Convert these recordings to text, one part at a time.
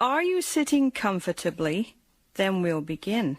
Are you sitting comfortably? Then we'll begin.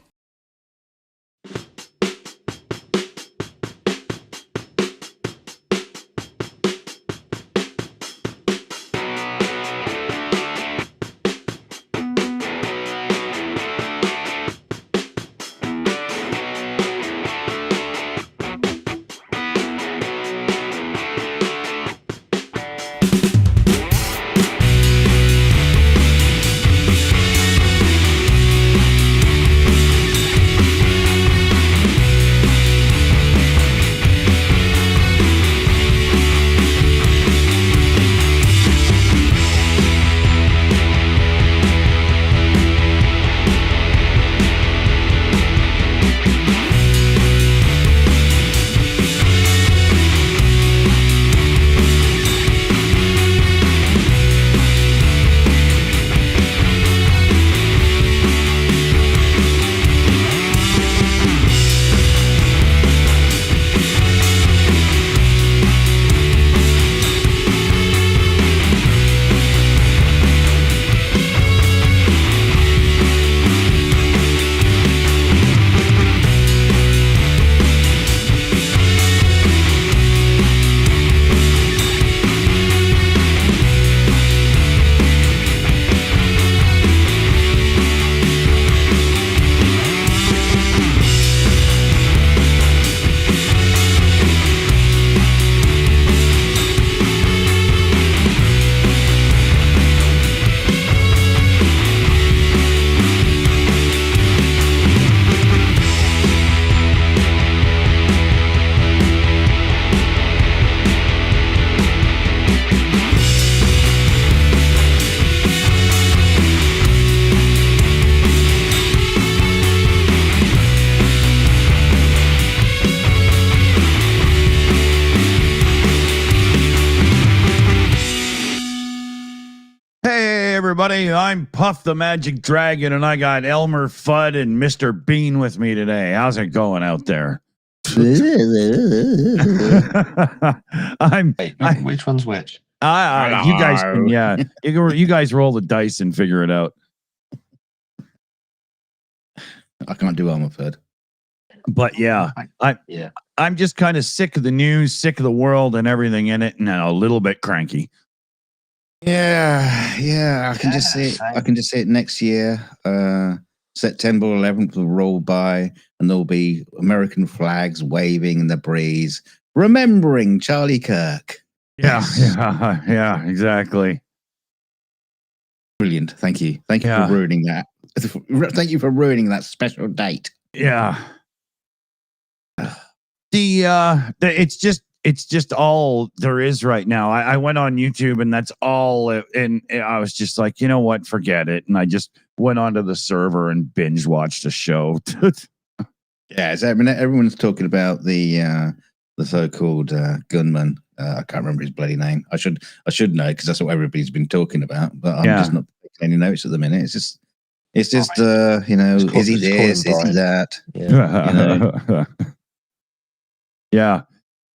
Everybody, I'm Puff the Magic Dragon, and I got Elmer Fudd and Mr. Bean with me today. How's it going out there? Which one's which? You guys can, you guys roll the dice and figure it out. I can't do Elmer Fudd. But I'm just kind of sick of the news, sick of the world and everything in it, and a little bit cranky. I can just see it. I can just see it next year. September 11th will roll by, and there'll be American flags waving in the breeze, remembering Charlie Kirk. Yeah, exactly. Brilliant. Thank you for ruining that. Thank you for ruining that special date. Yeah. It's just all there is right now. I went on YouTube and that's all. And I was just like, you know what? Forget it. And I just went onto the server and binge watched a show. Everyone's talking about the so-called gunman. I can't remember his bloody name. I should know because that's what everybody's been talking about. But I'm just not taking any notes at the minute. It's just is he this? Is he that? Yeah.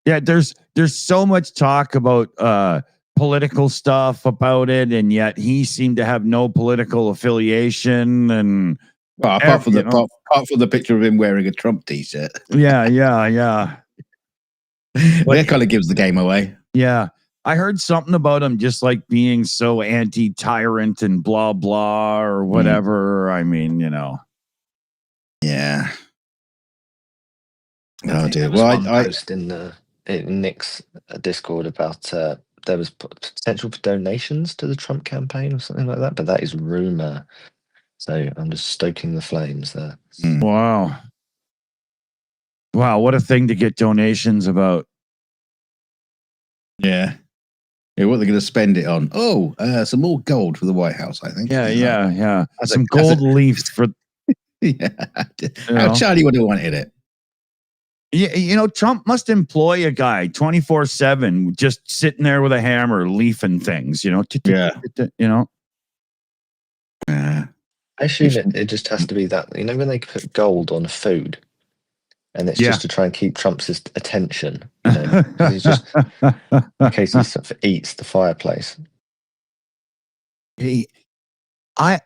Yeah, there's so much talk about political stuff about it, and yet he seemed to have no political affiliation. And apart from the picture of him wearing a Trump t-shirt. Yeah. That kind of gives the game away. Yeah, I heard something about him just like being so anti-tyrant and blah blah or whatever. I mean, Yeah. Oh dear. Well, I post in Nick's Discord about there was potential for donations to the Trump campaign or something like that, but that is rumor. So I'm just stoking the flames there. Wow, what a thing to get donations about. Yeah, what are they going to spend it on? Some more gold for the White House, I think. Yeah. Some gold leaves for. How Charlie would have wanted it. Yeah, Trump must employ a guy 24/7 just sitting there with a hammer leafing things, I assume it just has to be that, when they put gold on food and it's just to try and keep Trump's attention, 'cause he's just in case he sort of eats the fireplace. I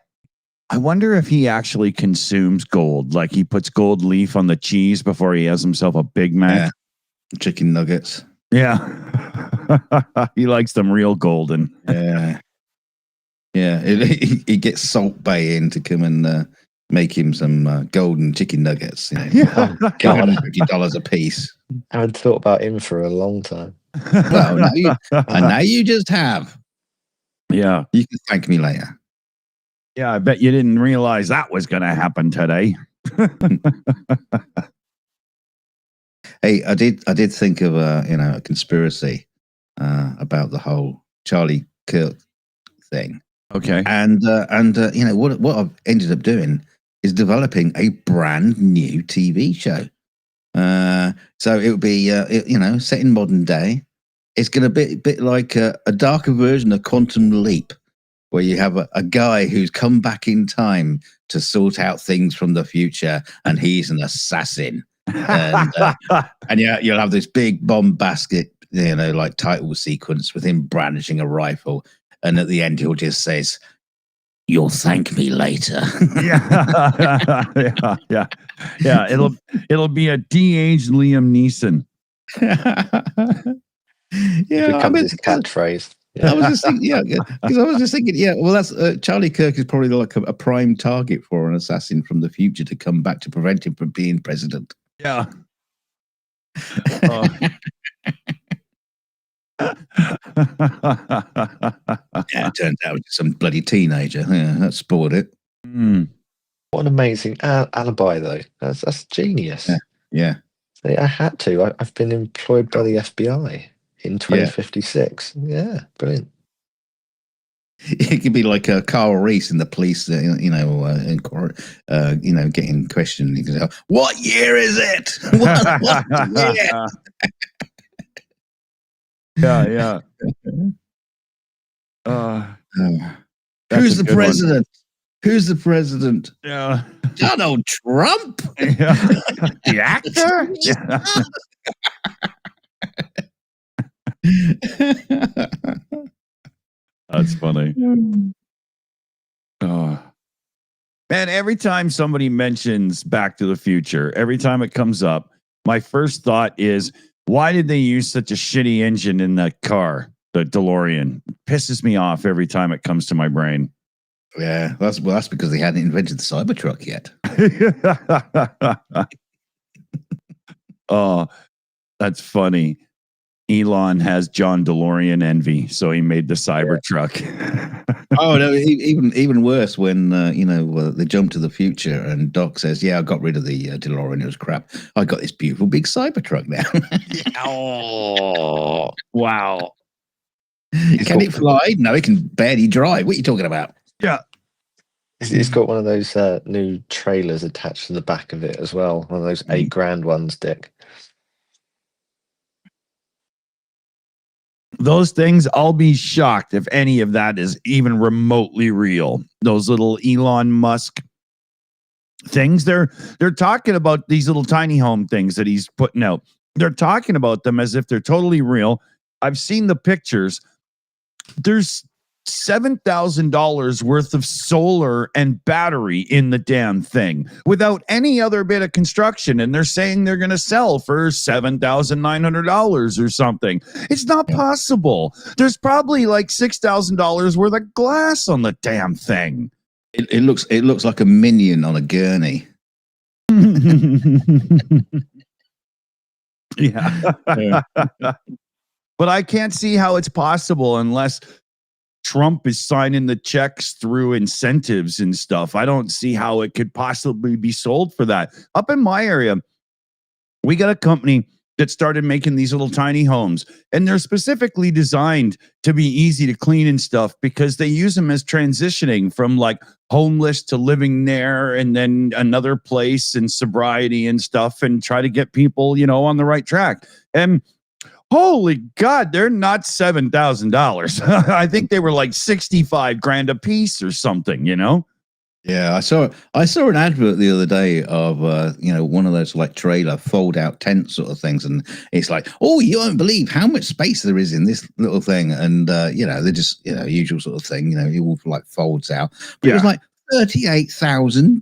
wonder if he actually consumes gold. Like he puts gold leaf on the cheese before he has himself a Big Mac. Yeah. Chicken nuggets. Yeah. He likes them real golden. Yeah. Yeah. He gets Salt Bay in to come and make him some golden chicken nuggets. You know, Yeah. $50 a piece. I haven't thought about him for a long time. Well, now you just have. Yeah. You can thank me later. Yeah, I bet you didn't realize that was going to happen today. Hey, I did think of a conspiracy about the whole Charlie Kirk thing. Okay. And what I've ended up doing is developing a brand new TV show. So it would be set in modern day. It's going to be a bit like a darker version of Quantum Leap, where you have a guy who's come back in time to sort out things from the future, and he's an assassin. And you'll have this big bombastic, like title sequence with him brandishing a rifle, and at the end he'll just says, "You'll thank me later." Yeah. It'll be a de-aged Liam Neeson. It becomes his catchphrase. I was just thinking, because I was just thinking, well, that's Charlie Kirk is probably like a prime target for an assassin from the future to come back to prevent him from being president. Yeah. It turns out it was some bloody teenager. Yeah, that spoiled it. What an amazing alibi, though. That's genius. Yeah. I had to. I've been employed by the FBI in 2056. Yeah, brilliant. It could be like Carl Reese in the police, getting questioned. He goes, "What year is it? What year?" Yeah. Who's the president? Who's the president? Yeah. Donald Trump? Yeah. The actor? Yeah. That's funny. Oh. Man, every time somebody mentions Back to the Future, every time it comes up, my first thought is, why did they use such a shitty engine in that car, the DeLorean? It pisses me off every time it comes to my brain. Yeah, that's because they hadn't invented the Cybertruck yet. Oh, that's funny. Elon has John DeLorean envy, so he made the Cybertruck. Oh no! Even worse when they jump to the future and Doc says, "Yeah, I got rid of the DeLorean. It was crap. I got this beautiful big Cybertruck now." Oh, wow! Can it fly? No, it can barely drive. What are you talking about? Yeah, it's got one of those new trailers attached to the back of it as well. One of those $8,000 ones, Dick. Those things, I'll be shocked if any of that is even remotely real. Those little Elon Musk things, they're talking about these little tiny home things that he's putting out. They're talking about them as if they're totally real. I've seen the pictures. There's $7,000 worth of solar and battery in the damn thing without any other bit of construction, and they're saying they're going to sell for $7,900 or something. It's not possible. There's probably like $6,000 worth of glass on the damn thing. It looks like a minion on a gurney. Yeah. But I can't see how it's possible unless Trump is signing the checks through incentives and stuff. I don't see how it could possibly be sold for that. Up in my area, we got a company that started making these little tiny homes, and they're specifically designed to be easy to clean and stuff because they use them as transitioning from like homeless to living there and then another place and sobriety and stuff, and try to get people, on the right track. And holy God, they're not $7,000. I think they were like $65,000 a piece or something, Yeah, I saw an advert the other day of one of those like trailer fold out tent sort of things, and it's like, oh, you won't believe how much space there is in this little thing, and they're just usual sort of thing, it all like folds out, but it was like $38,000.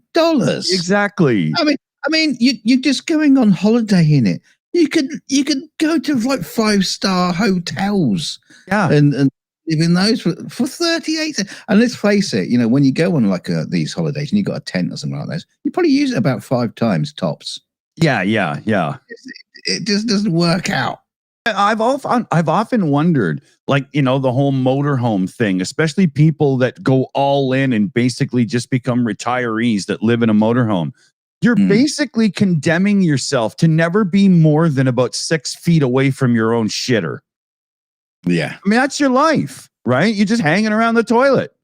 Exactly. I mean, you're just going on holiday in it. You could go to like 5-star hotels, and live in those for 38. And let's face it, when you go on like these holidays and you got a tent or something like that, you probably use it about 5 times tops. Yeah. It just doesn't work out. I've often wondered, like, the whole motorhome thing, especially people that go all in and basically just become retirees that live in a motorhome. You're basically condemning yourself to never be more than about 6 feet away from your own shitter. Yeah. I mean, that's your life, right? You're just hanging around the toilet.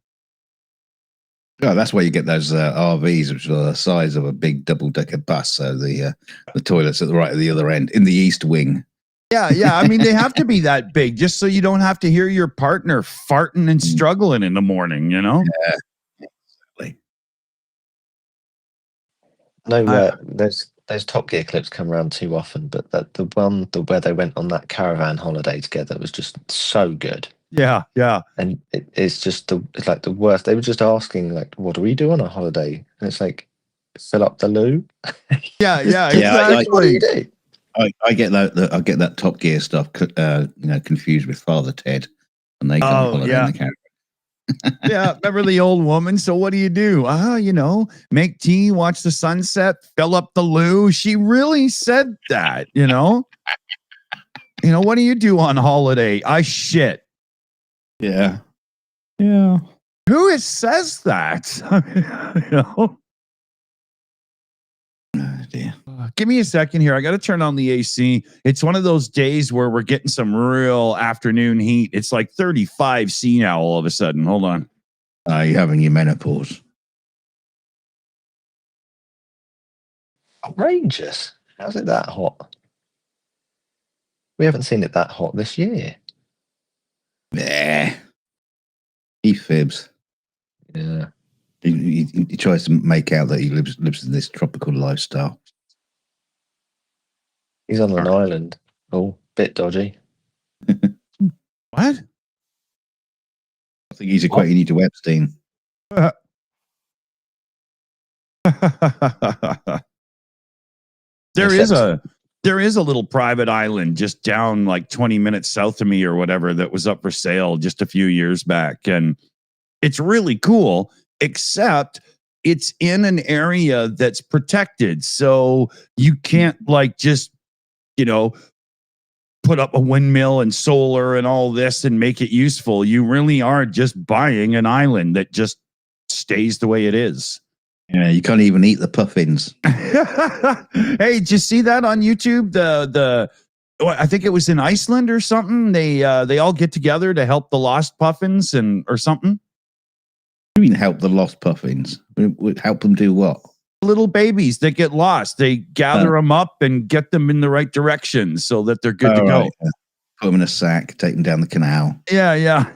Oh, that's why you get those RVs, which are the size of a big double-decker bus. So the toilet's at the right at the other end, in the east wing. Yeah. I mean, they have to be that big just so you don't have to hear your partner farting and struggling in the morning, Yeah, exactly. No, those Top Gear clips come around too often, but the one where they went on that caravan holiday together was just so good. Yeah. And it's like the worst. They were just asking, like, what do we do on a holiday? And it's like, fill up the loo. Yeah, exactly. What do you do? I get that. I get that Top Gear stuff, confused with Father Ted, and they go on holiday in the caravan. Yeah, remember the old woman? So what do you do? Make tea, watch the sunset, fill up the loo. She really said that, what do you do on holiday? I shit. Yeah. Who says that? Oh, dear. Give me a second here. I got to turn on the AC. It's one of those days where we're getting some real afternoon heat. It's like 35 C now all of a sudden. Hold on. You're having your menopause. Outrageous. How's it that hot? We haven't seen it that hot this year. Nah. He fibs. Yeah. He tries to make out that he lives in this tropical lifestyle. He's on an island. Oh, bit dodgy. What? I think he's equating you to Epstein. There is a little private island just down like 20 minutes south of me or whatever that was up for sale just a few years back. And it's really cool, except it's in an area that's protected. So you can't like just, put up a windmill and solar and all this and make it useful. You really are just buying an island that just stays the way it is. Yeah, you can't even eat the puffins. Hey, did you see that on YouTube? I think it was in Iceland or something. They all get together to help the lost puffins or something. You mean help the lost puffins? Help them do what? Little babies that get lost. They gather them up and get them in the right direction so that they're good to go. Right. Put them in a sack, take them down the canal. Yeah.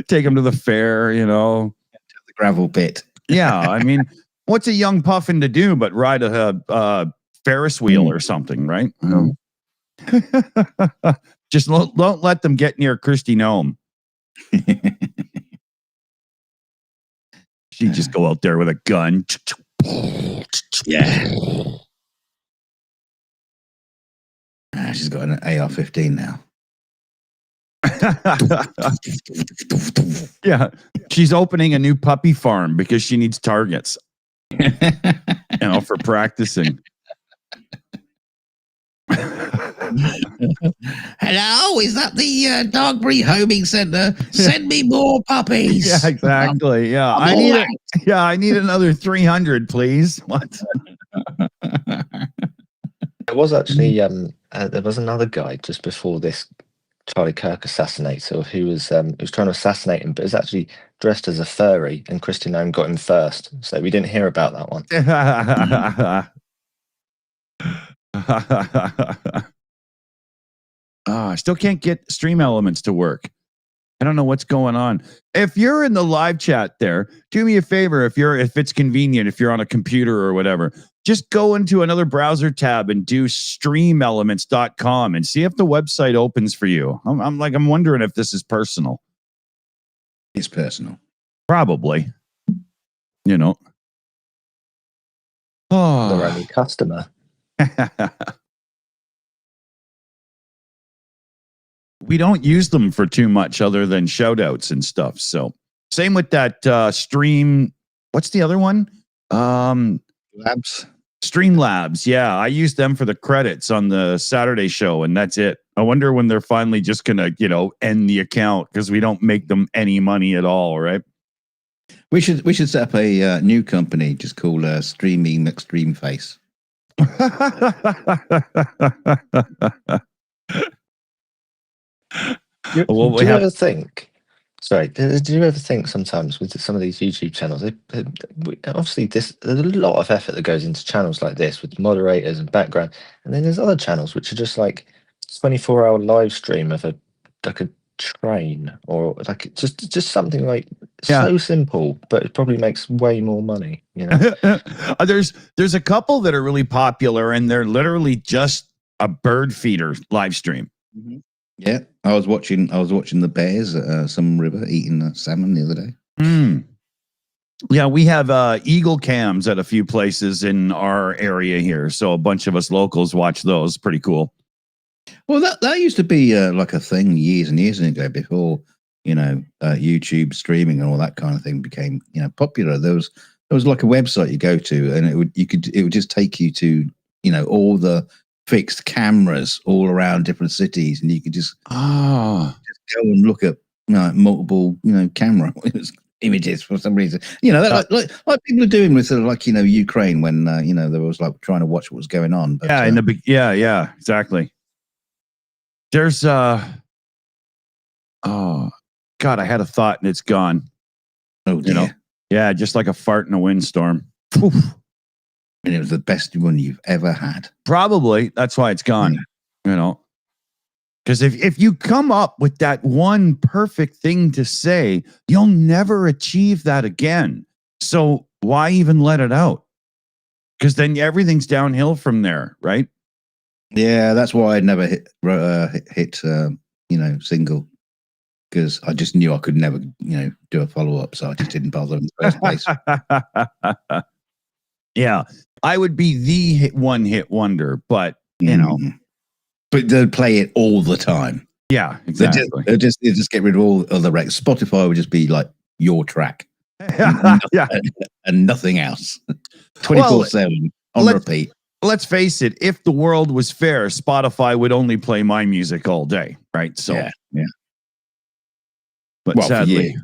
Take them to the fair, To the gravel pit. Yeah, I mean, what's a young puffin to do but ride a Ferris wheel or something, right? Just don't let them get near Christy Nome. She'd just go out there with a gun. Yeah. She's got an AR-15 now. Yeah, she's opening a new puppy farm because she needs targets, for practicing. Hello, is that the Dogbury Homing Centre? Send me more puppies. Yeah, exactly. Yeah, I need another 300, please. What? There was actually there was another guy just before this Charlie Kirk assassinator who was trying to assassinate him, but was actually dressed as a furry, and Christy Nome got him first, so we didn't hear about that one. I still can't get Stream Elements to work. I don't know what's going on. If you're in the live chat there, do me a favor. If it's convenient, if you're on a computer or whatever, just go into another browser tab and do streamelements.com and see if the website opens for you. I'm wondering if this is personal. It's personal. Probably. Their Oh. only customer. We don't use them for too much other than shout outs and stuff. So same with that stream. What's the other one? Labs. Streamlabs. Yeah, I use them for the credits on the Saturday show, and that's it. I wonder when they're finally just gonna, end the account because we don't make them any money at all, right? We should set up a new company just called Streaming Extreme Face. Do you ever think? Sorry, do you ever think sometimes with some of these YouTube channels, obviously there's a lot of effort that goes into channels like this with moderators and background, and then there's other channels which are just like 24-hour live stream of a train or like just something like so simple, but it probably makes way more money. There's a couple that are really popular, and they're literally just a bird feeder live stream. Mm-hmm. Yeah, I was watching the bears at some river eating salmon the other day. Yeah, we have eagle cams at a few places in our area here, so a bunch of us locals watch those. Pretty cool. Well, that used to be like a thing years and years ago before YouTube streaming and all that kind of thing became popular. There was like a website you go to, and it would just take you to all the fixed cameras all around different cities, and you could just go and look at multiple camera images for some reason. Like people are doing with Ukraine when there was like trying to watch what was going on. But, yeah, exactly. There's oh God, I had a thought and it's gone. Oh dear. Yeah, just like a fart in a windstorm. Oof. And it was the best one you've ever had. Probably. That's why it's gone. Because if you come up with that one perfect thing to say, you'll never achieve that again. So why even let it out? Because then everything's downhill from there, right? Yeah, that's why I'd never hit single. Because I just knew I could never, do a follow-up. So I just didn't bother in the first place. Yeah. I would be the one-hit wonder, but, But they'd play it all the time. Yeah, exactly. They'd just get rid of all other records. Spotify would just be like your track. And nothing else. 24/7 on repeat. Let's face it. If the world was fair, Spotify would only play my music all day, right? So, yeah. But sadly,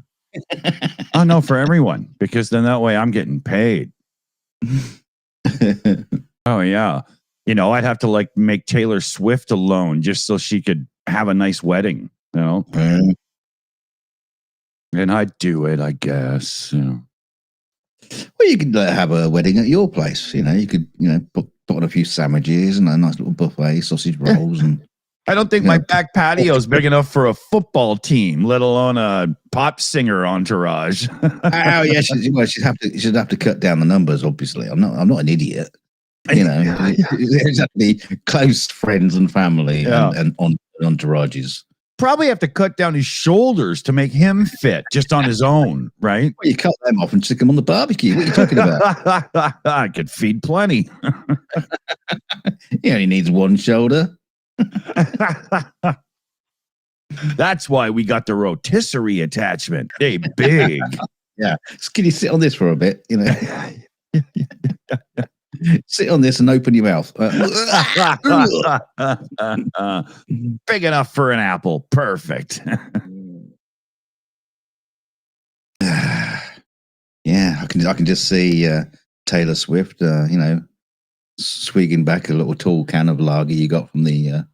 oh no, for everyone, because then that way I'm getting paid. Oh yeah, I'd have to make Taylor Swift alone just so she could have a nice wedding, and I'd do it, I guess. Well, you could have a wedding at your place. You could put on a few sandwiches and a nice little buffet, sausage rolls, and. I don't think my back patio is big enough for a football team, let alone a pop singer entourage. Oh yeah, she'd have to cut down the numbers. Obviously, I'm not an idiot. There's actually close friends and family and entourages. Probably have to cut down his shoulders to make him fit just on his own, right? Well, you cut them off and stick them on the barbecue. What are you talking about? I could feed plenty. He only needs one shoulder. That's why we got the rotisserie attachment. Hey, big. Yeah. Can you sit on this for a bit? Sit on this and open your mouth. Big enough for an apple. Perfect. Yeah, I can just see Taylor Swift, swigging back a little tall can of lager you got from the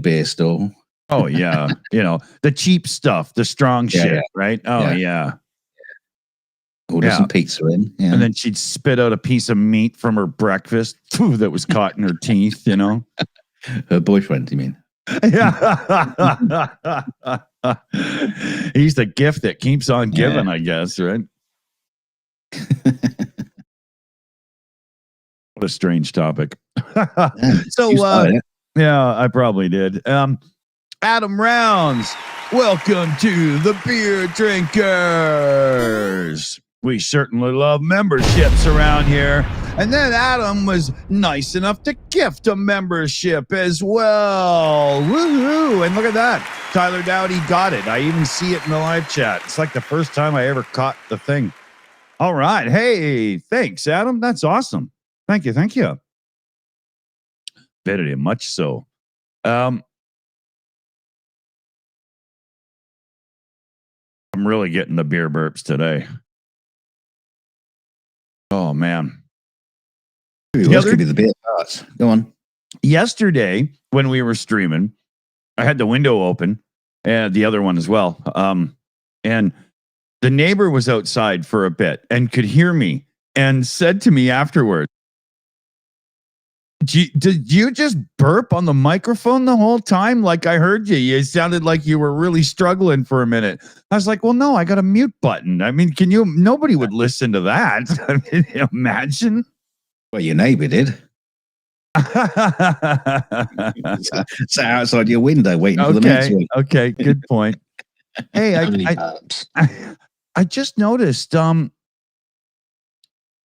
beer store. Oh yeah, the cheap stuff, the strong shit, right? Oh yeah. Order some pizza in, and then she'd spit out a piece of meat from her breakfast that was caught in her teeth. Her boyfriend, you mean? Yeah. He's the gift that keeps on giving, I guess, right? What a strange topic. So, yeah, I probably did. Adam Rounds, welcome to the Beer Drinkers. We certainly love memberships around here. And then Adam was nice enough to gift a membership as well. Woohoo! And look at that. Tyler Dowdy got it. I even see it in the live chat. It's like the first time I ever caught the thing. All right. Hey, thanks, Adam. That's awesome. Thank you. Thank you. Very much so. I'm really getting the beer burps today. Oh, man. Let's give you the beer parts. Go on. Yesterday, when we were streaming, I had the window open and the other one as well. And the neighbor was outside for a bit and could hear me and said to me afterwards, did you just burp on the microphone the whole time? Like I heard you. It sounded like you were really struggling for a minute. I was like, well, no, I got a mute button. I mean, nobody would listen to that. I mean, imagine. Well, your neighbor did. Sat outside your window waiting for the next one. Okay, good point. Hey, I just noticed the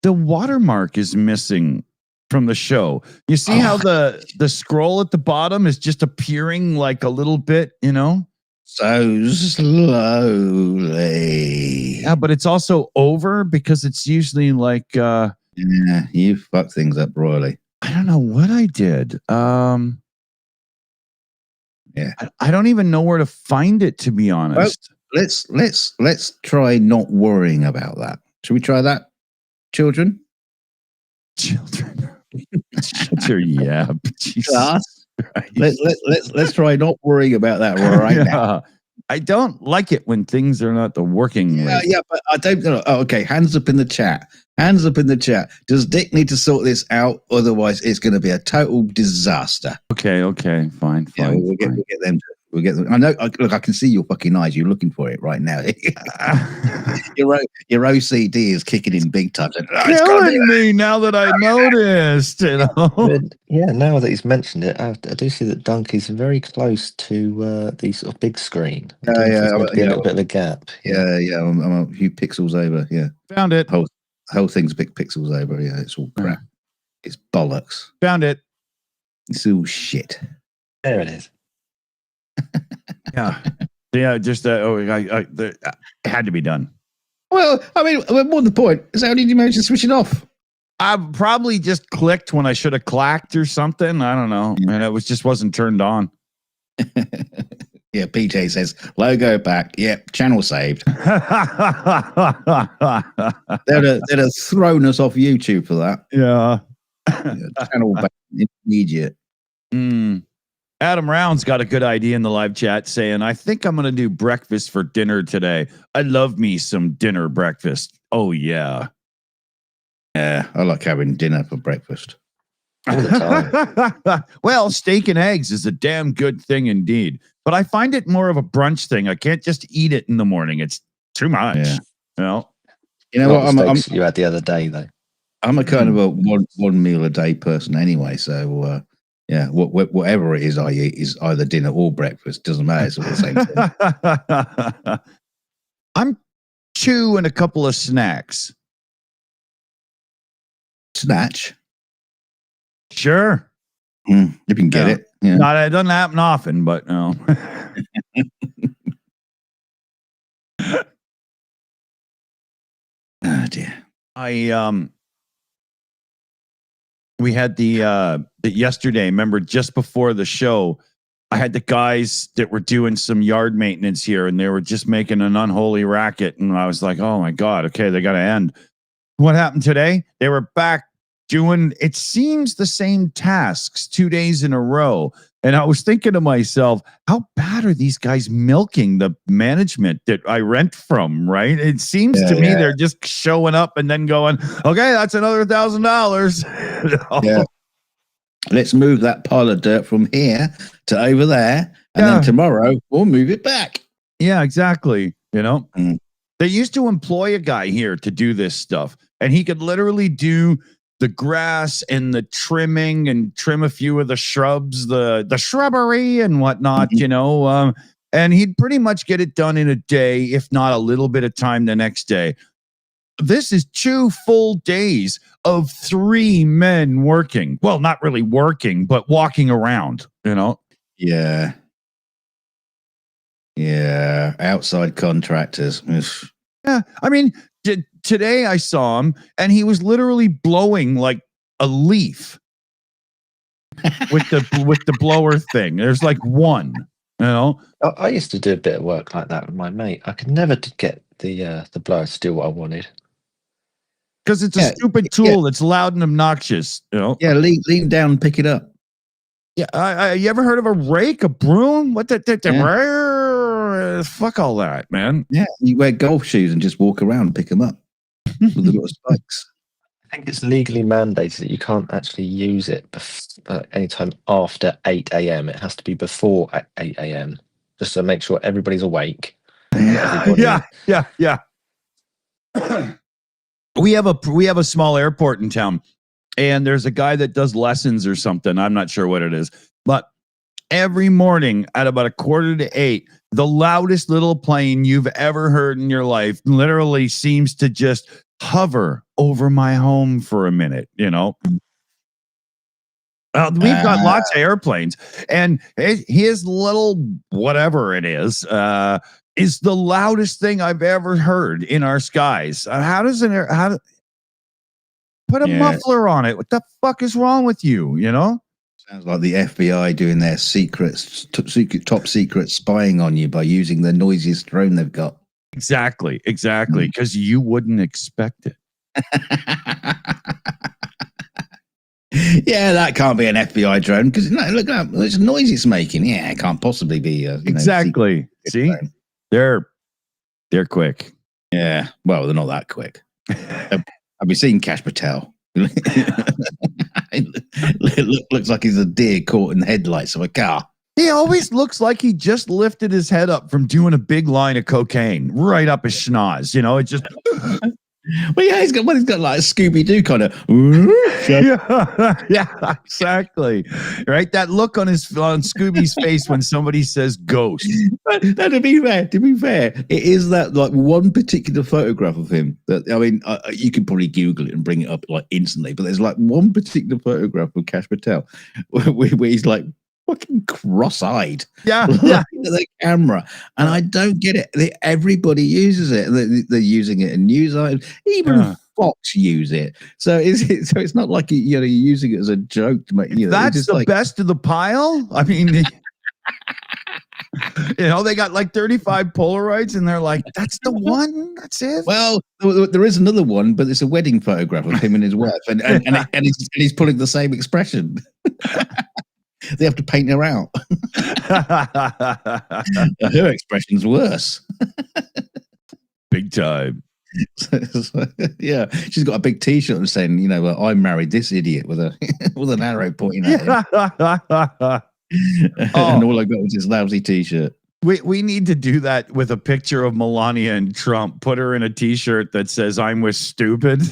watermark is missing from the show. You see how the scroll at the bottom is just appearing like a little bit, so slowly. Yeah, but it's also over because it's usually like yeah, you fuck things up royally. I don't know what I did. Yeah, I don't even know where to find it, to be honest. Well, let's try not worrying about that. Should we try that, children? Shut your yap. Let's try not worrying about that right now. I don't like it when things are not the working way. Yeah, but I don't know. Oh, okay, hands up in the chat. Hands up in the chat. Does Dick need to sort this out? Otherwise, it's going to be a total disaster. Okay, fine. Yeah, we'll get them. We'll get them. I know. Look, I can see your fucking eyes. You're looking for it right now. Your OCD is kicking in big time. Killing me now that I noticed. But, yeah, now that he's mentioned it, I do see that Donkey's very close to the sort of big screen. Yeah, a little bit of a gap. Yeah. I'm a few pixels over. Yeah, found it. Whole thing's big pixels over. Yeah, it's all crap. It's bollocks. Found it. It's all shit. There it is. Yeah. Just it had to be done. Well, I mean, more than the point is, how did you manage to switch it off? I probably just clicked when I should have clacked or something. I don't know, and it wasn't turned on. Yeah, PJ says logo back. Yep, channel saved. They'd have thrown us off YouTube for that. Yeah. Channel back immediate. Adam Rounds got a good idea in the live chat saying, I think I'm going to do breakfast for dinner today. I love me some dinner breakfast. Oh, yeah. Yeah, I like having dinner for breakfast. All the time. Well, steak and eggs is a damn good thing indeed. But I find it more of a brunch thing. I can't just eat it in the morning. It's too much. Yeah. You know what? You had the other day, though. I'm a kind of a one meal a day person anyway. So, yeah, whatever it is I eat is either dinner or breakfast. Doesn't matter. It's all the same thing. I'm 2 and a couple of snacks. Snatch? Sure. You can get it. Yeah. It doesn't happen often, but no. Oh, dear. We had the yesterday, remember, just before the show, I had the guys that were doing some yard maintenance here, and they were just making an unholy racket. And I was like, oh my God, okay, they got to end. What happened today? They were back doing, it seems, the same tasks 2 days in a row. And I was thinking to myself, how bad are these guys milking the management that I rent from, right? It seems to me they're just showing up and then going, okay, that's another $1,000. Yeah. let's move that pile of dirt from here to over there, and then tomorrow we'll move it back. Yeah, exactly. You know, they used to employ a guy here to do this stuff, and he could literally do the grass and the trimming and trim a few of the shrubs, the shrubbery and whatnot, you know, and he'd pretty much get it done in a day, if not a little bit of time the next day. This is 2 full days of 3 men working. Well, not really working, but walking around, you know? Yeah. Yeah. Outside contractors. Yeah. I mean, today I saw him and he was literally blowing like a leaf with the blower thing. There's like one, you know? I used to do a bit of work like that with my mate. I could never get the blower to do what I wanted. Because it's a stupid tool that's loud and obnoxious, you know? Yeah, lean down and pick it up. Yeah, you ever heard of a rake, a broom? What fuck all that, man. Yeah, you wear golf shoes and just walk around and pick them up with the little spikes. I think it's legally mandated that you can't actually use it anytime after 8 a.m. It has to be before 8 a.m. just to make sure everybody's awake. Yeah. We have a small airport in town, and there's a guy that does lessons or something. I'm not sure what it is, but every morning at about 7:45, the loudest little plane you've ever heard in your life literally seems to just hover over my home for a minute, you know? We've got lots of airplanes, and his little whatever it is the loudest thing I've ever heard in our skies. Put a muffler on it? What the fuck is wrong with you? You know? Sounds like the FBI doing their top secret spying on you by using the noisiest drone they've got. Exactly. Because you wouldn't expect it. Yeah, that can't be an FBI drone because look at the noise it's making. Yeah, it can't possibly be. Exactly. See, drone. They're quick. Yeah, well, they're not that quick. Have you seen Cash Patel? Looks like he's a deer caught in the headlights of a car. He always looks like he just lifted his head up from doing a big line of cocaine right up his schnoz. You know, it just. Well, yeah, he's got like a Scooby-Doo kind of. Yeah, exactly. Right, that look on Scooby's face when somebody says ghost. No, to be fair, it is that like one particular photograph of him that I mean, you can probably Google it and bring it up like instantly. But there's like one particular photograph of Cash Patel where he's like fucking cross-eyed, looking at the camera, and I don't get it. Everybody uses it. They're using it in news items. Even Fox use it. So it's not like you're using it as a joke to make. That's the best of the pile. I mean, they got like 35 Polaroids, and they're like, "That's the one. That's it." Well, there is another one, but it's a wedding photograph of him and his wife, and he's putting the same expression. They have to paint her out. Her expression's worse. Big time. Yeah, she's got a big T-shirt saying, I married this idiot with an arrow pointing at him. And all I got was this lousy T-shirt. We need to do that with a picture of Melania and Trump. Put her in a T-shirt that says "I'm with stupid."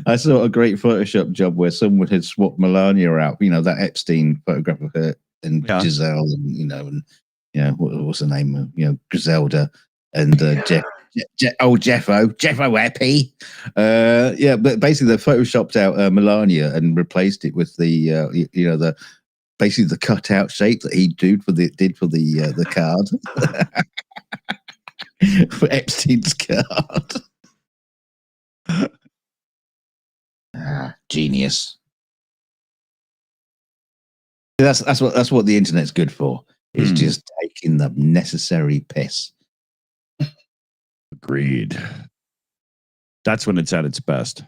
I saw a great Photoshop job where someone had swapped Melania out. That Epstein photograph of her and Giselle, and what's the name? Griselda and Jeffo Epi. But basically they photoshopped out Melania and replaced it with the basically the cutout shape that he did for the card. For Epstein's card. Genius. That's what the internet's good for. Is just taking the necessary piss. Agreed. That's when it's at its best.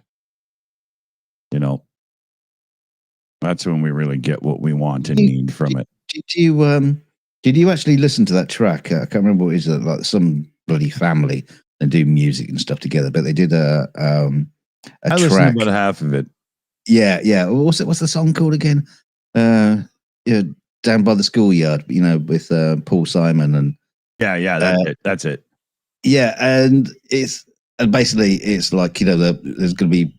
That's when we really get what we want and need from it. Did you actually listen to that track? I can't remember what it is. Like some bloody family and do music and stuff together, but they did a I track. listened to about half of it. Yeah. What's the song called again? Yeah, Down by the Schoolyard. With Paul Simon and That's it. yeah, and basically it's like there's going to be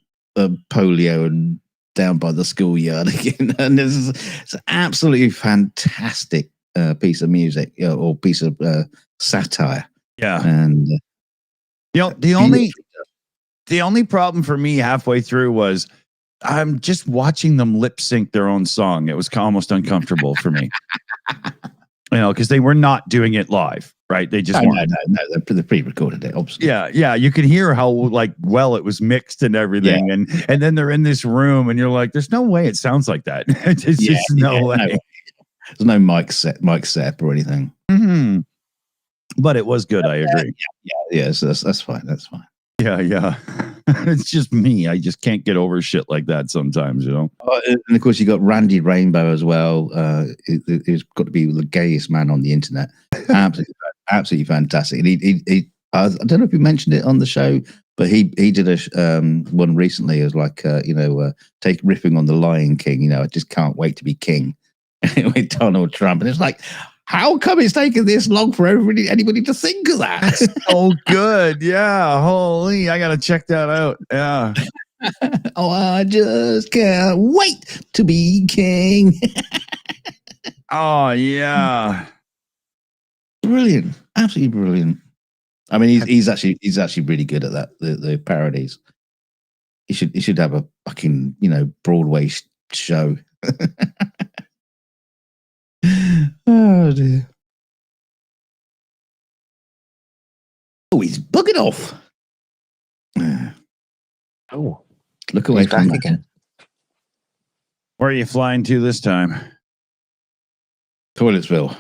polio and Down by the Schoolyard again, and it's an absolutely fantastic piece of music, or piece of satire. Yeah, and the only problem for me halfway through was I'm just watching them lip sync their own song. It was almost uncomfortable for me. Because they were not doing it live, right? They just weren't. No, they pre-recorded it, obviously. Yeah. You could hear how well it was mixed and everything, and then they're in this room, and you're like, "There's no way it sounds like that." There's just no way. There's no mic set or anything. Mm-hmm. But it was good. I agree. Yeah. So that's fine. That's fine. Yeah. It's just me. I just can't get over shit like that sometimes, And of course, you got Randy Rainbow as well. He's got to be the gayest man on the internet. Absolutely fantastic. And he I don't know if you mentioned it on the show, but he did a one recently. It was like take riffing on the Lion King. I just can't wait to be king with Donald Trump. And it's like, how come it's taken this long for anybody to think of that? That's so good. Yeah. Holy, I got to check that out. Yeah. Oh, I just can't wait to be king. Oh, yeah. Brilliant. Absolutely brilliant. I mean, he's actually really good at that, the parodies. He should have a fucking, Broadway show. Oh dear. Oh, he's bugging off. Oh, Look away he's from back that. again. Where are you flying to this time? Toiletsville.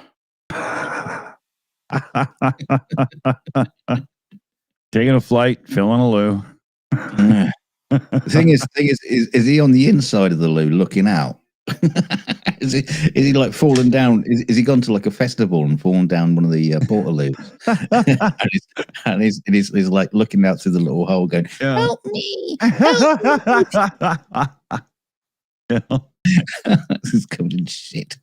Taking a flight, filling a loo. The thing is he on the inside of the loo looking out? Is he like fallen down? Is he gone to like a festival and fallen down one of the portaloos? and he's like looking out through the little hole, going, "Help me! Help me!" This is covered in shit.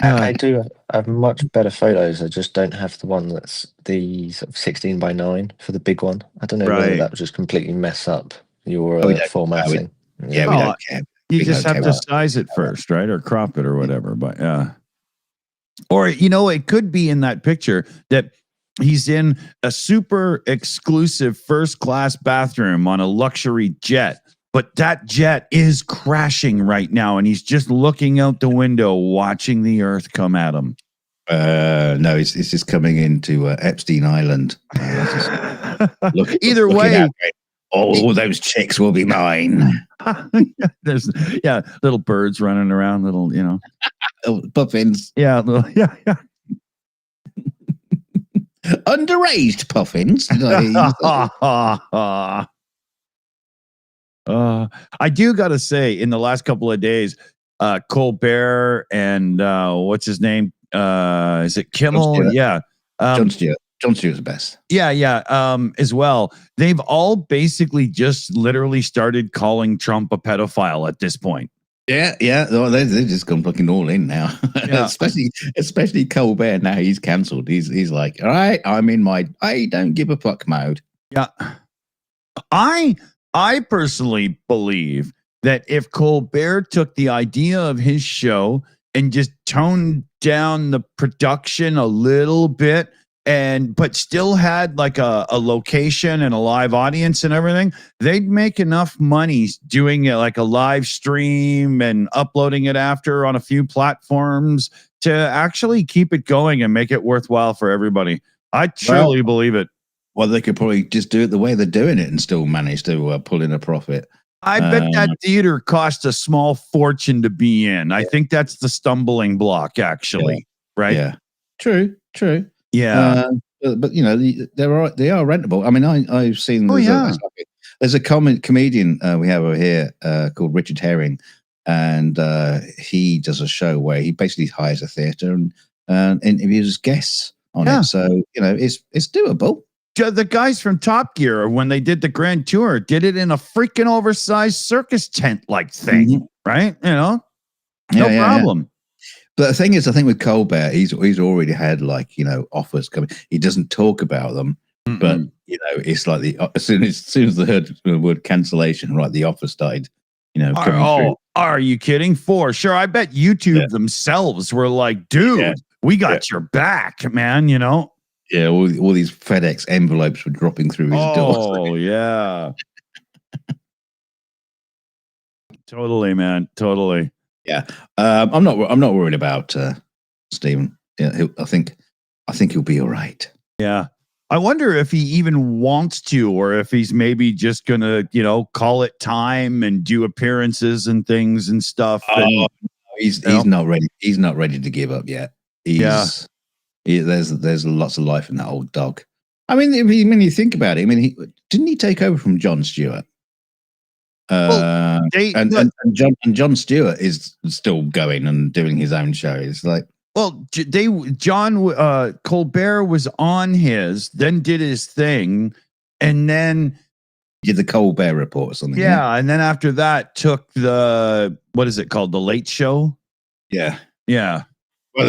I do have much better photos. I just don't have the one that's the sort of 16:9 for the big one. I don't know whether that would just completely mess up your formatting. We don't care. You just have to size it first, right? Or crop it or whatever. But yeah. Or, it could be in that picture that he's in a super exclusive first class bathroom on a luxury jet, but that jet is crashing right now. And he's just looking out the window, watching the earth come at him. No, it's just coming into Epstein Island. Either way. All those chicks will be mine. There's little birds running around, little puffins. Yeah, Underaged puffins. I do gotta say, in the last couple of days, Colbert and what's his name? Is it Kimmel? Yeah. Jon Stewart. Jon Stewart's the best. Yeah. As well. They've all basically just literally started calling Trump a pedophile at this point. Yeah. Oh, they've just gone fucking all in now. Yeah. especially Colbert. Now he's cancelled. He's like, all right, I'm in my I don't give a fuck mode. Yeah. I personally believe that if Colbert took the idea of his show and just toned down the production a little bit, but still had like a location and a live audience and everything, they'd make enough money doing it like a live stream and uploading it after on a few platforms to actually keep it going and make it worthwhile for everybody. I truly believe it. Well, they could probably just do it the way they're doing it and still manage to pull in a profit. I bet that theater cost a small fortune to be in. I think that's the stumbling block, actually. Right? Yeah. True. Yeah. But they are rentable. I mean, I've seen there's a comedian we have over here called Richard Herring, and he does a show where he basically hires a theater and interviews guests on it. So it's doable. the guys from Top Gear, when they did the Grand Tour, did it in a freaking oversized circus tent like thing, right? You know, no problem. But the thing is, I think with Colbert, he's already had like offers coming. He doesn't talk about them, but it's like as soon as they heard the word cancellation, right, the offer started, coming through. Are you kidding? For sure, I bet YouTube themselves were like, dude, we got your back, man. Yeah, all these FedEx envelopes were dropping through his door. Oh yeah, totally, man, totally. Yeah, I'm not worried about Stephen. Yeah, I think he'll be all right. Yeah, I wonder if he even wants to, or if he's maybe just gonna, call it time and do appearances and things and stuff. He's not ready. He's not ready to give up yet. There's lots of life in that old dog. I mean, you think about it. I mean, didn't he take over from Jon Stewart? Jon Stewart is still going and doing his own show. It's like, well, Colbert was on his, then did his thing, and then did the Colbert Report or something. Yeah, and then after that took what is it called, the Late Show? Yeah. Well,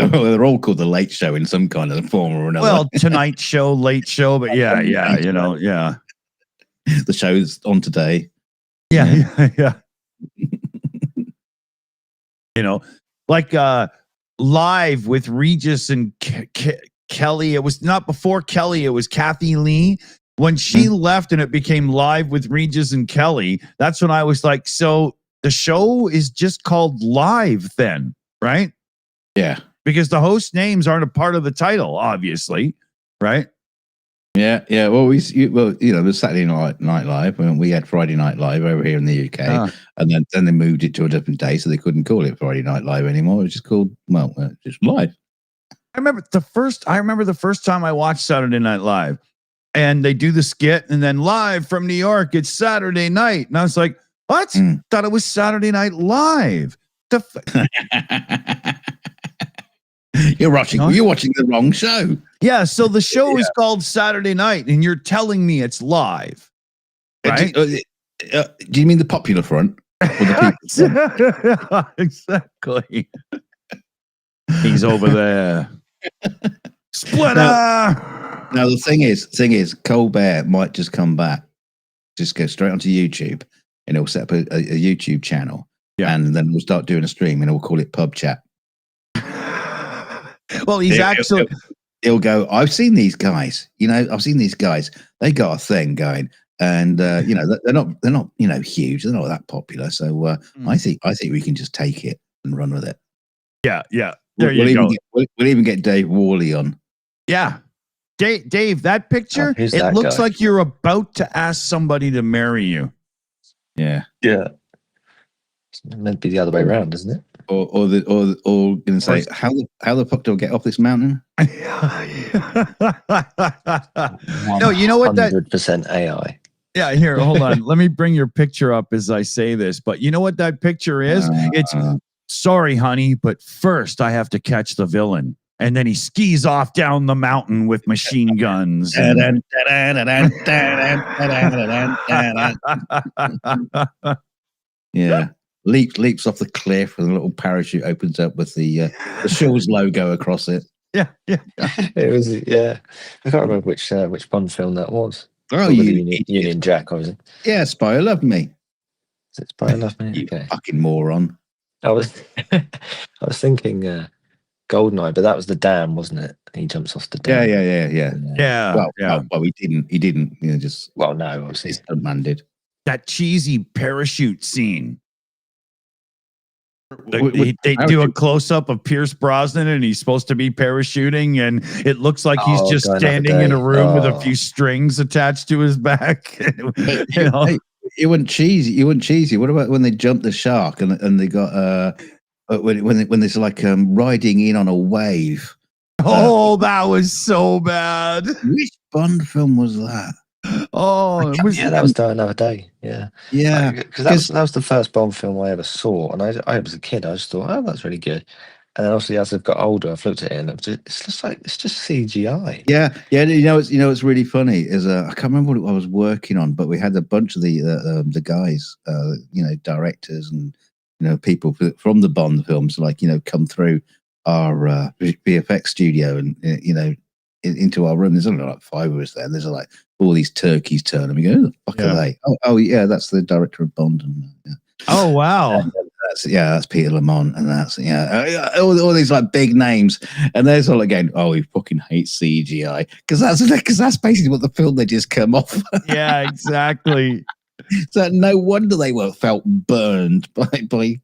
they're all called the Late Show in some kind of form or another. Well, Tonight Show, Late Show, but yeah. The show's on today. Yeah. Like Live with Regis and Kelly. It was not before Kelly, it was Kathy Lee. When she left and it became Live with Regis and Kelly, that's when I was like, so the show is just called Live then, right? Yeah. Because the host names aren't a part of the title, obviously, right? Yeah. Well, the Saturday Night Live, when we had Friday Night Live over here in the UK, and then they moved it to a different day, so they couldn't call it Friday Night Live anymore. It was just called just Live. I remember the first time I watched Saturday Night Live, and they do the skit, and then live from New York, it's Saturday night, and I was like, what? Thought it was Saturday Night Live. You're watching the wrong show. Yeah, so the show is called Saturday Night, and you're telling me it's live, right? Do you mean the Popular Front? Or the front? Exactly. He's over there. Splinter. Now the thing is, Colbert might just come back, just go straight onto YouTube, and he'll set up a YouTube channel, and then we'll start doing a stream, and we'll call it PubChat. Well, he'll go, I've seen these guys. They got a thing going, and they're not huge. They're not that popular. So I think we can just take it and run with it. Yeah. We'll even get Dave Worley on. Yeah. Dave, that picture, it looks like you're about to ask somebody to marry you. Yeah. It's meant to be the other way around, isn't it? Or gonna say how the fuck do I get off this mountain? No, you know what? 100% AI. Yeah, here, hold on. Let me bring your picture up as I say this. But you know what that picture is? It's sorry, honey, but first I have to catch the villain. And then he skis off down the mountain with machine guns. Yeah. Leaps off the cliff and a little parachute opens up with the Shills logo across it. Yeah. It was, I can't remember which Bond film that was. Oh, Union Jack, obviously. Yeah, Spy Love Me. Is it Spy Love Me? You fucking moron. I was thinking Goldeneye, but that was the dam, wasn't it? He jumps off the dam. Yeah. Well, he didn't. Just no, obviously his man did. That cheesy parachute scene. They do a close-up of Pierce Brosnan, and he's supposed to be parachuting, and it looks like he's just standing in a room with a few strings attached to his back. It wasn't cheesy. What about when they jumped the shark and they got when there's like riding in on a wave? That was so bad. Which Bond film was that? That was Die Another Day. Yeah. Because that was the first Bond film I ever saw, and I was a kid. I just thought, that's really good. And obviously, as I've got older, I've looked at it and it's just like it's just CGI. Yeah. It's really funny. Is I can't remember what I was working on, but we had a bunch of the guys, directors and people from the Bond films, like come through our VFX studio and into our room. There's only like 5 of us there. And there's like all these turkeys turn, and we go, "Who the fuck are they?" Oh yeah, that's the director of Bond. And Oh wow. that's Peter Lamont, and that's all these like big names, and there's all again. Oh, we fucking hate CGI because that's basically what the film they just come off. Yeah, exactly. So no wonder they felt burned by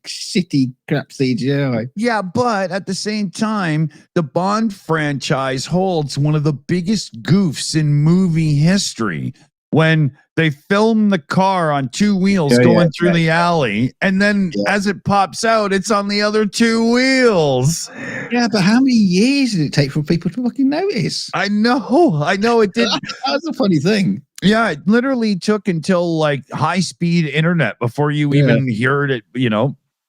shitty crap CGI. Yeah, but at the same time, the Bond franchise holds one of the biggest goofs in movie history when they film the car on 2 wheels going through the alley, and then as it pops out, it's on the other 2 wheels. Yeah, but how many years did it take for people to fucking notice? I know it did. That's a funny thing. Yeah, it literally took until like high-speed internet before you even heard it, You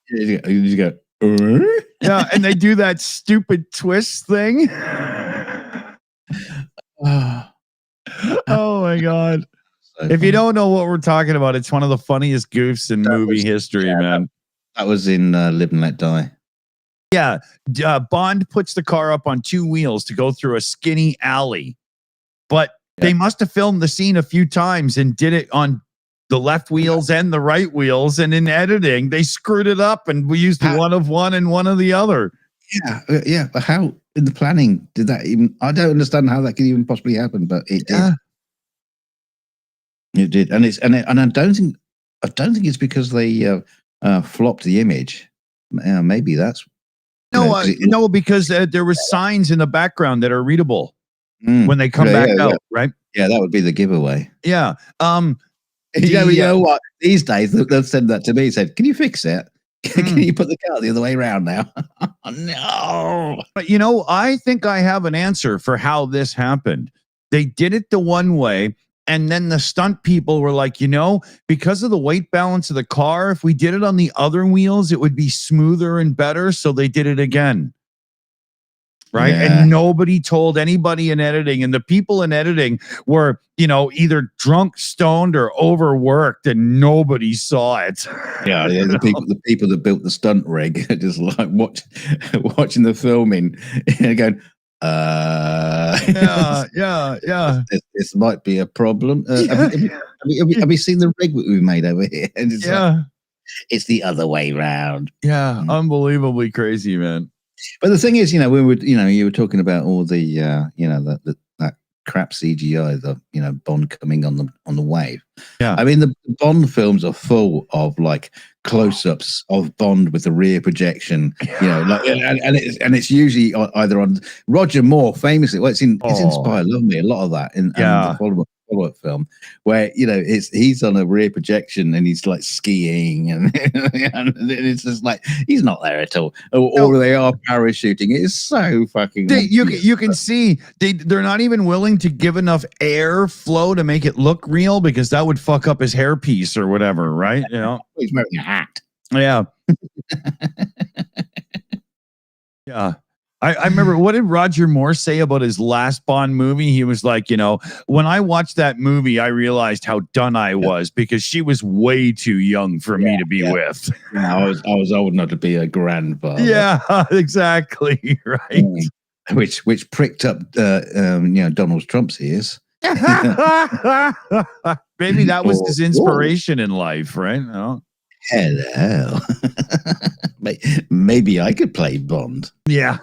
just go, Yeah, and they do that stupid twist thing. Oh my God. So if you don't know what we're talking about, it's one of the funniest goofs in movie history, man. That was in Live and Let Die. Yeah, Bond puts the car up on 2 wheels to go through a skinny alley, but they must have filmed the scene a few times and did it on the left wheels and the right wheels, and in editing, they screwed it up, and we used one of one and one of the other. Yeah, but how in the planning did that even? I don't understand how that could even possibly happen, but it did. It did, and I don't think it's because they flopped the image. Maybe that's no, because there was signs in the background that are readable when they come back out, right? Yeah, that would be the giveaway. Yeah. You know what? These days they'll send that to me. Said, "Can you fix it? Can you put the car the other way around now?" No. But I think I have an answer for how this happened. They did it the one way, and then the stunt people were like, because of the weight balance of the car, if we did it on the other wheels, it would be smoother and better. So they did it again. Right. Yeah. And nobody told anybody in editing, and the people in editing were, either drunk, stoned, or overworked, and nobody saw it. Yeah. The people that built the stunt rig are just like watching the filming and going, yeah. This might be a problem. Have you seen the rig that we've made over here? And it's it's the other way round. Yeah. Unbelievably crazy, man. But the thing is, you were talking about all the, that crap CGI, the, Bond coming on the wave. Yeah. I mean, the Bond films are full of like close-ups of Bond with the rear projection, and it's usually either on Roger Moore famously. Well, it's inspired, love me, a lot of that in the follow-up film where he's on a rear projection and he's like skiing and it's just like he's not there at all, or they are parachuting. It is so fucking you can see they're not even willing to give enough air flow to make it look real, because that would fuck up his hairpiece or whatever, right? He's wearing a hat. Yeah. Yeah. I remember, what did Roger Moore say about his last Bond movie? He was like, when I watched that movie, I realized how done I was, because she was way too young for me to be with. Yeah, I was old enough to be a grandfather. Yeah, exactly. Right. Which pricked up Donald Trump's ears. Maybe that was his inspiration in life, right? No. Hello. Maybe I could play Bond. Yeah.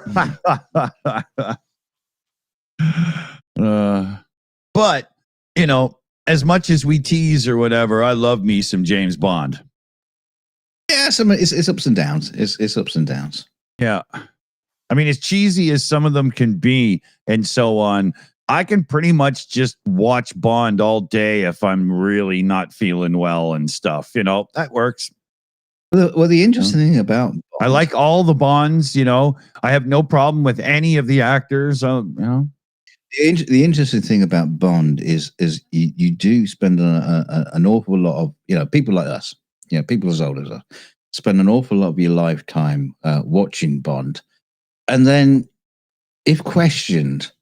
But, as much as we tease or whatever, I love me some James Bond. Yeah, it's ups and downs. It's ups and downs. Yeah. I mean, as cheesy as some of them can be and so on, I can pretty much just watch Bond all day if I'm really not feeling well and stuff. That works. Well, the interesting thing about Bond, I like all the Bonds. I have no problem with any of the actors. The interesting thing about Bond is you do spend an awful lot of people like us, people as old as us, spend an awful lot of your lifetime watching Bond, And then, if questioned,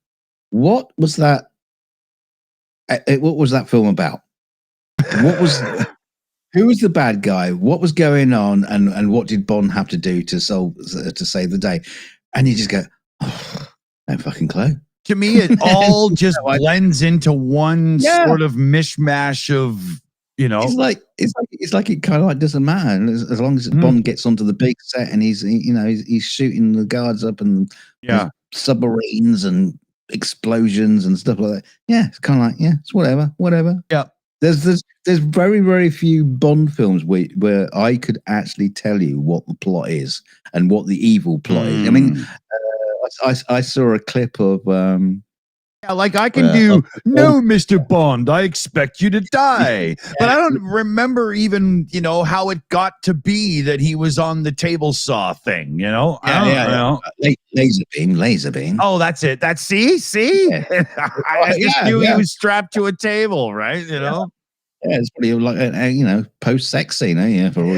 what was that? What was that film about? What was? Who was the bad guy? What was going on? And what did Bond have to do to save the day? And you just go, oh, no fucking clue. To me, it all just blends into one sort of mishmash of, It's like it kind of like doesn't matter as long as Bond gets onto the big set and he's shooting the guards up and submarines and explosions and stuff like that. Yeah, it's kind of like it's whatever. Yeah. There's very, very few Bond films where I could actually tell you what the plot is and what the evil plot is. I mean, I saw a clip of like I can do no, Mr. Bond, I expect you to die. But I don't remember even, how it got to be that he was on the table saw thing, I don't know. Laser beam. Oh, that's it. See? Yeah. I just knew he was strapped to a table, right? Yeah, it's probably like a post-sex scene, for all you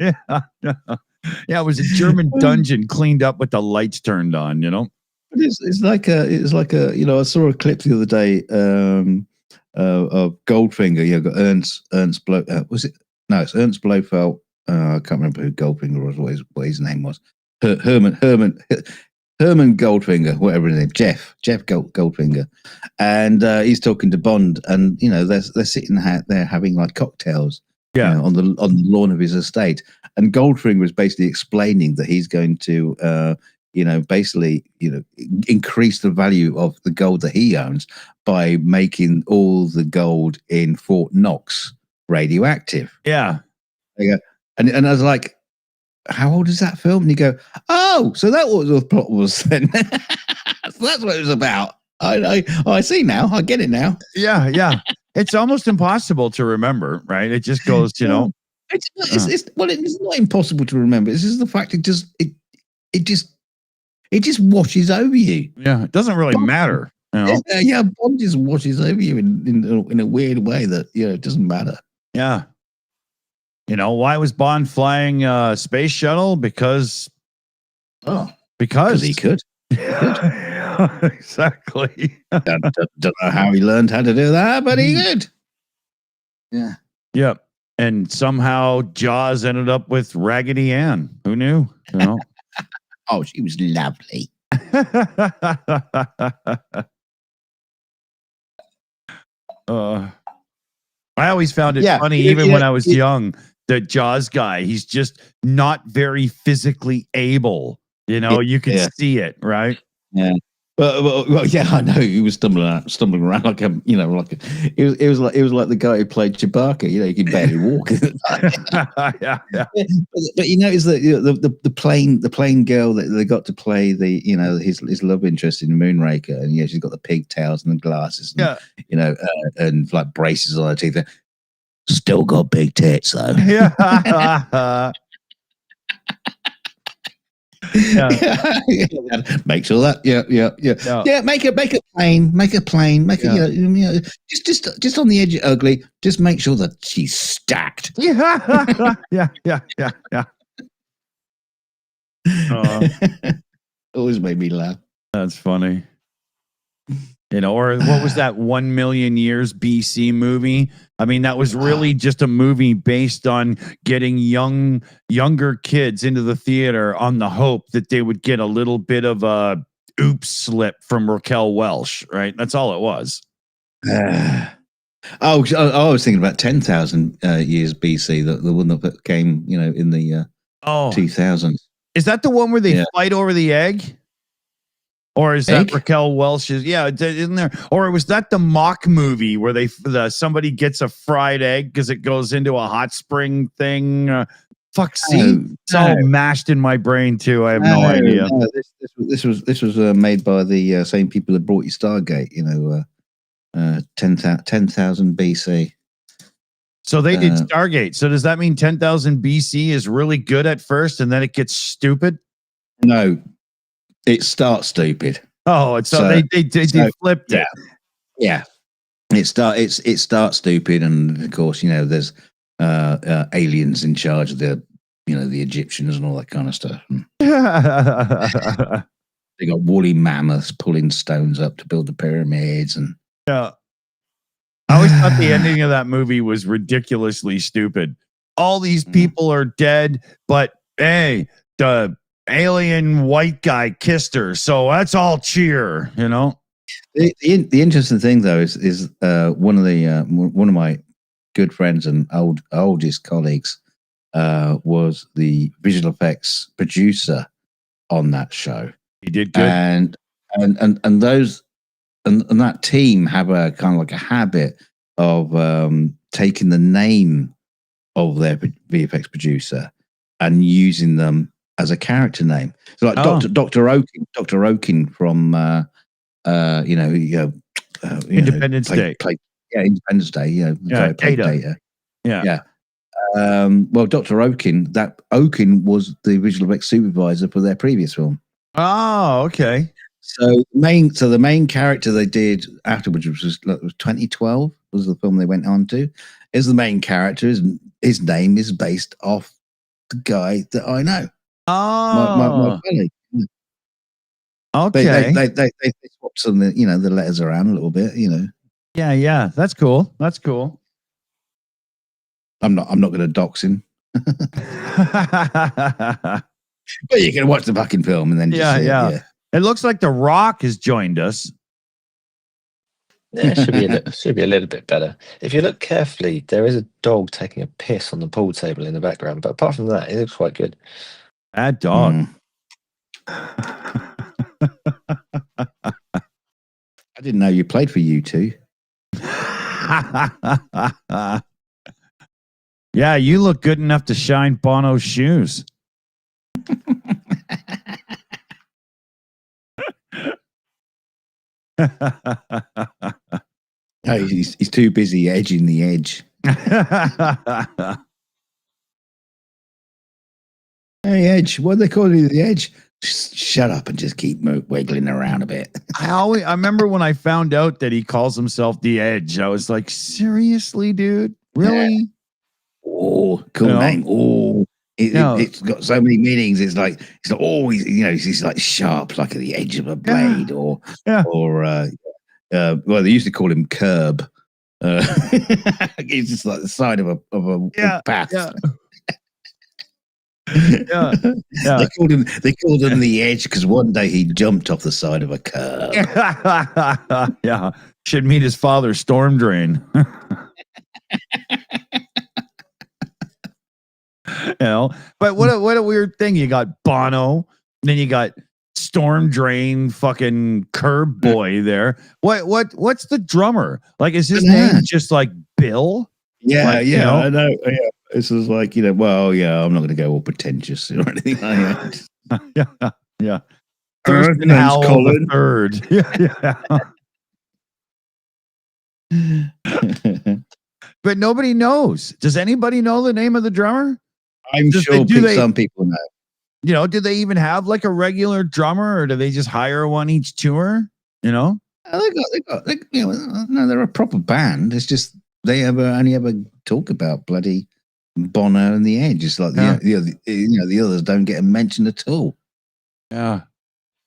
know. Yeah, it was a German dungeon cleaned up with the lights turned on, It's like I saw a clip the other day of Goldfinger. Yeah, got Ernst Blow. Was it? No, it's Ernst Blofeld. I can't remember who Goldfinger was. What his name was. Herman Goldfinger, whatever his name. Jeff Goldfinger, and he's talking to Bond, and they're sitting there having like cocktails. On the lawn of his estate, and Goldfinger was basically explaining that he's going to increase the value of the gold that he owns by making all the gold in Fort Knox radioactive. Yeah. And I was like, how old is that film? And you go, oh, so that was what the plot was then. So that's what it was about. I see now. I get it now. Yeah. It's almost impossible to remember, right? It just goes, It's not impossible to remember. It's just the fact it just washes over you. Yeah, it doesn't really matter. Bond just washes over you in a weird way that it doesn't matter. Yeah. Why was Bond flying a space shuttle? Because he could. Exactly. Don't know how he learned how to do that, but he did. Yeah. Yep. And somehow Jaws ended up with Raggedy Ann. Who knew? Oh, she was lovely. I always found it funny, even when I was young, the Jaws guy, he's just not very physically able. You could see it, right? Yeah. Well, yeah, I know he was stumbling around like it was like the guy who played Chewbacca. He could barely walk. Yeah. But is that the plain girl that they got to play his love interest in Moonraker, and she's got the pigtails and the glasses, and, and like braces on her teeth. Still got big tits though. Yeah. Make sure that make it plain, just on the edge of ugly, just make sure that she's stacked. Yeah. Always made me laugh. That's funny. Or what was that 1 million years BC movie? I mean, that was really just a movie based on getting younger kids into the theater on the hope that they would get a little bit of a oops slip from Raquel Welch, right? That's all it was. I was thinking about 10,000 years BC, the one that came, in the 2000s. Is that the one where they fight over the egg? Or is that Raquel Welch's? Yeah, isn't there? Or was that the mock movie where somebody gets a fried egg because it goes into a hot spring thing? It's all mashed in my brain too. I have no idea. No, this was made by the same people that brought you Stargate. 10,000 BC. So they did Stargate. So does that mean 10,000 BC is really good at first and then it gets stupid? No. It starts stupid. Oh, they flipped it. Yeah. It starts stupid, and of course, there's aliens in charge of the the Egyptians and all that kind of stuff. They got woolly mammoths pulling stones up to build the pyramids, and yeah. I always thought the ending of that movie was ridiculously stupid. All these people are dead, but hey, the alien white guy kissed her, so let's all cheer. The interesting thing though is one of my good friends and oldest colleagues was the visual effects producer on that show. He did good, and those and that team have a kind of like a habit of taking the name of their VFX producer and using them as a character name. So like Dr. Oaken from Independence Day. Independence Day. Data. Yeah. Well, Dr. Oaken was the visual effects supervisor for their previous film. Oh, okay. So the main character they did afterwards, which was 2012, was the film they went on to, is the main character. His name is based off the guy that I know. Oh, my colleague. Okay. They swapped some the letters around a little bit. Yeah. That's cool. I'm not going to dox him. But you can watch the fucking film and then just yeah. It looks like The Rock has joined us. Yeah, it should be a little bit better. If you look carefully, there is a dog taking a piss on the pool table in the background. But apart from that, it looks quite good. Bad dog. I didn't know you played for U2. Yeah, you look good enough to shine Bono's shoes. Oh, he's too busy edging the edge. Hey, Edge, what do they call you, the Edge? Just shut up and just keep wiggling around a bit. I remember when I found out that he calls himself the Edge, I was like, seriously, dude? Really? Yeah. Oh, cool name. Oh, it's got so many meanings. It's like he's like sharp, like at the edge of a blade, or well, they used to call him Curb. He's just like the side of a path. Yeah. They called him the Edge because one day he jumped off the side of a curb. Yeah, should meet his father, Storm Drain. But what a weird thing. You got Bono, then you got Storm Drain, fucking Curb Boy there. What's the drummer? Like, is his name just like Bill? Yeah, like, I know. Yeah. This is like, well, yeah, I'm not going to go all pretentious or anything like that. Yeah. Thurston Howell the third. Yeah. But nobody knows. Does anybody know the name of the drummer? I'm sure some people know. Do they even have like a regular drummer, or do they just hire one each tour? They got no, they're a proper band. It's just they only ever talk about bloody Bono and the Edge. It's like the others don't get mentioned at all. Yeah,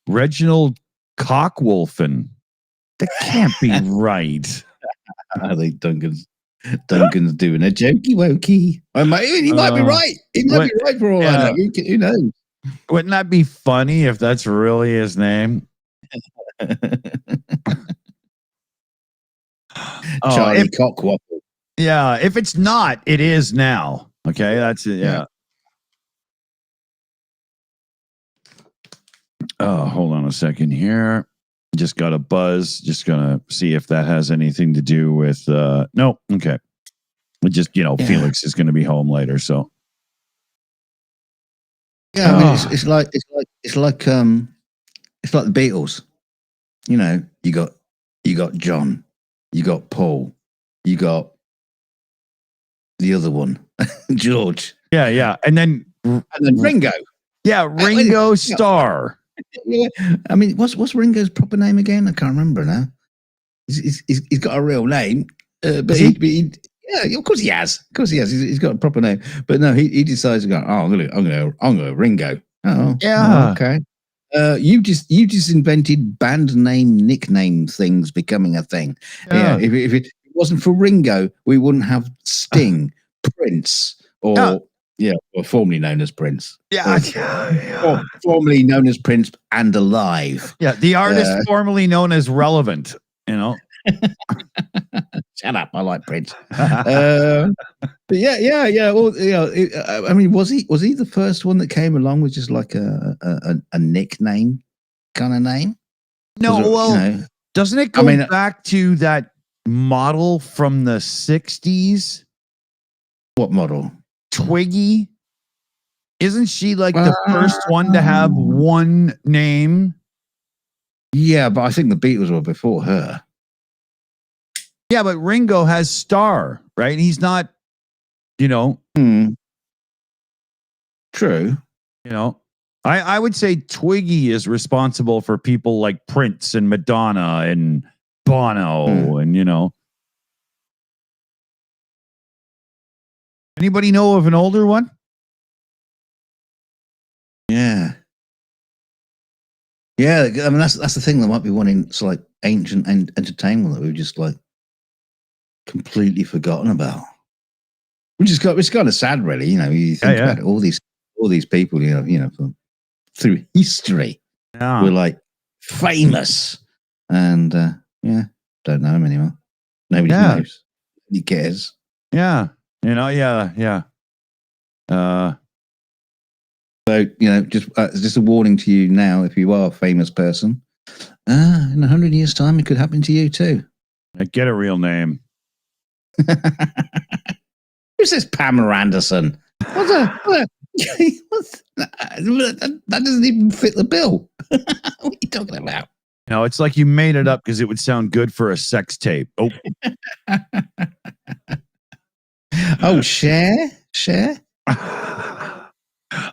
Reginald Cockwolfen. That can't be right. I think Duncan's doing a jokey wokey. He might be right. He might be right for all I know. Who knows? Wouldn't that be funny if that's really his name? Charlie Cockwaffle. Yeah, if it's not, it is now. Okay, that's it. Yeah. Oh, hold on a second here. Just got a buzz. Just gonna see if that has anything to do with. No, okay. We just Felix is going to be home later, so. Yeah, I mean, it's like the Beatles. You got John, you got Paul, you got the other one, George. Yeah, and then Ringo. Yeah, Ringo Starr. I mean, what's Ringo's proper name again? I can't remember now. He's got a real name, but he Yeah, of course he has. Of course he has. He's got a proper name. But no, he decides to go, oh, I'm gonna Ringo. Oh, Yeah. okay. You just invented band name nickname things becoming a thing. Yeah. If it wasn't for Ringo, we wouldn't have Sting, Prince, or formerly known as Prince. Or formerly known as Prince and alive. Yeah, the artist formerly known as Relevant. Shut up! I like Prince. But yeah. Well, I mean, was he the first one that came along with just like a nickname kind of name? No, doesn't it go back to that model from the 60s? What model? Twiggy? Isn't she like the first one to have one name? Yeah, but I think the Beatles were before her. Yeah, but Ringo has Star, right? He's not, True. I would say Twiggy is responsible for people like Prince and Madonna and Bono and, Anybody know of an older one? Yeah. Yeah, I mean that's the thing. There might be one in like ancient entertainment that we've just like completely forgotten about. Which is it's kind of sad, really. You think about it, all these people, through history, were like famous, and don't know them anymore. Nobody knows. Nobody cares. Yeah, So just a warning to you now: if you are a famous person, in 100 years' time, it could happen to you too. Get a real name. Who's this Pamela Anderson? That doesn't even fit the bill. What are you talking about? It's like you made it up because it would sound good for a sex tape. Oh, Cher.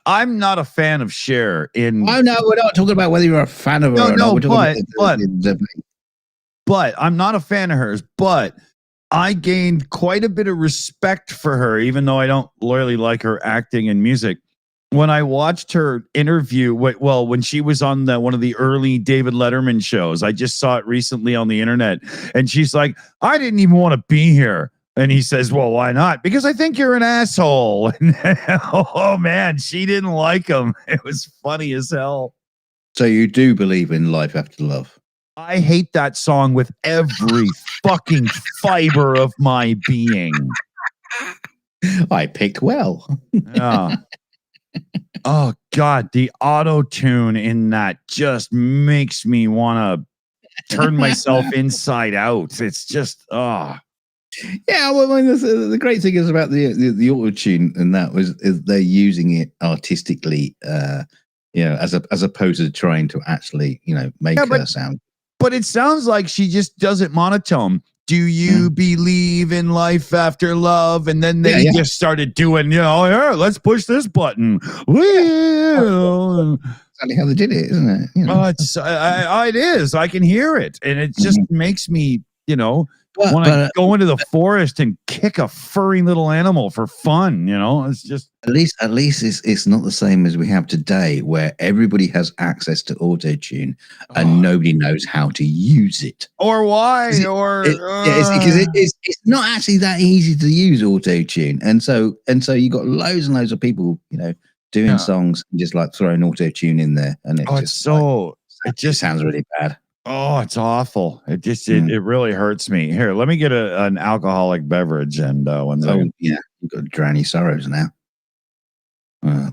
I'm not a fan of Cher. Oh no, we're not talking about whether you're a fan of her or not. We're talking but I'm not a fan of hers. But I gained quite a bit of respect for her, even though I don't really like her acting and music. When I watched her interview, when she was on one of the early David Letterman shows, I just saw it recently on the internet, and she's like, I didn't even want to be here. And he says, well, why not? Because I think you're an asshole. And, oh, man, she didn't like him. It was funny as hell. So you do believe in life after love? I hate that song with every fucking fiber of my being. I picked well. Yeah. Oh, God, the auto-tune in that just makes me want to turn myself inside out. It's just, Yeah, well, I mean, the great thing is about the auto tune, and that is they're using it artistically, as opposed to trying to actually, make her sound. But it sounds like she just does it monotone. Do you believe in life after love? And then they just started doing, here, let's push this button. Exactly how they did it, isn't it? It is. I can hear it, and it just makes me, want to go into the forest and kick a furry little animal for fun. It's just at least it's not the same as we have today, where everybody has access to auto tune and nobody knows how to use it or why because it's not actually that easy to use auto tune, and so you got loads and loads of people doing songs and just like throwing auto tune in there, and it just sounds really bad. Oh, it's awful. It just it really hurts me. Here, let me get an alcoholic beverage and one second. Yeah, you've got to drown your sorrows now.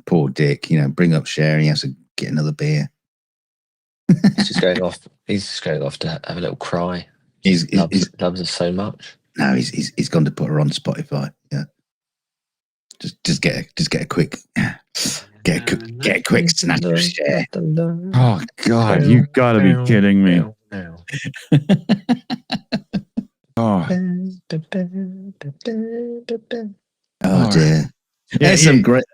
Poor Dick, bring up Cher and he has to get another beer. He's just going off to have a little cry. He loves her so much. No, he's gone to put her on Spotify. Yeah. Just get a quick snatch of Cher. Oh God, you gotta be kidding me. Oh dear. There's some great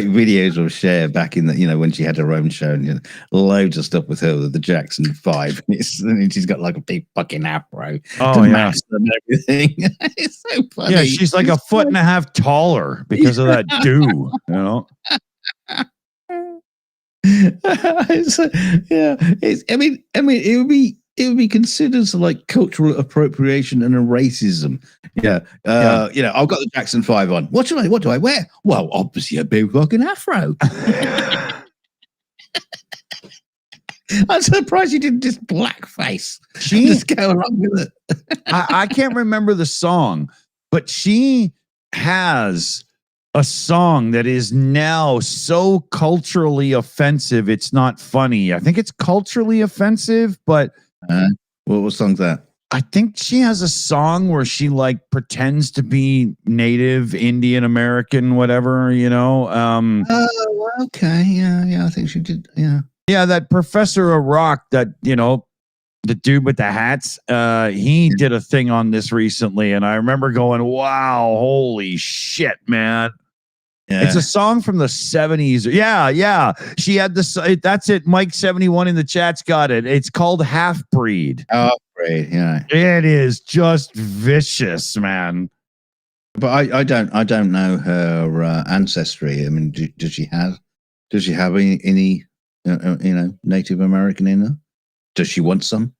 videos we'll share back in the, when she had her own show, and loads of stuff with her with the Jackson 5. And she's got like a big fucking afro. Oh, yeah. And everything. It's so funny. Yeah, she's like a foot and a half taller because of that do, it would be considered like cultural appropriation and a racism. I've got the Jackson 5 on. What do I wear? Well, obviously a big fucking afro. I'm surprised you didn't just blackface. She just go along with it. I can't remember the song, but she has a song that is now so culturally offensive, it's not funny. I think it's culturally offensive, but what song's that? I think she has a song where she like pretends to be Native Indian American, whatever, Oh, okay. Yeah, I think she did. Yeah, that Professor of Rock, that, the dude with the hats, he did a thing on this recently, and I remember going, wow, holy shit, man. Yeah. It's a song from the 70s. Yeah. She had this. That's it. Mike 71 in the chat's got it. It's called Half Breed. Half-Breed, yeah. It is just vicious, man. But I don't know her ancestry. I mean, does she have any Native American in her? Does she want some?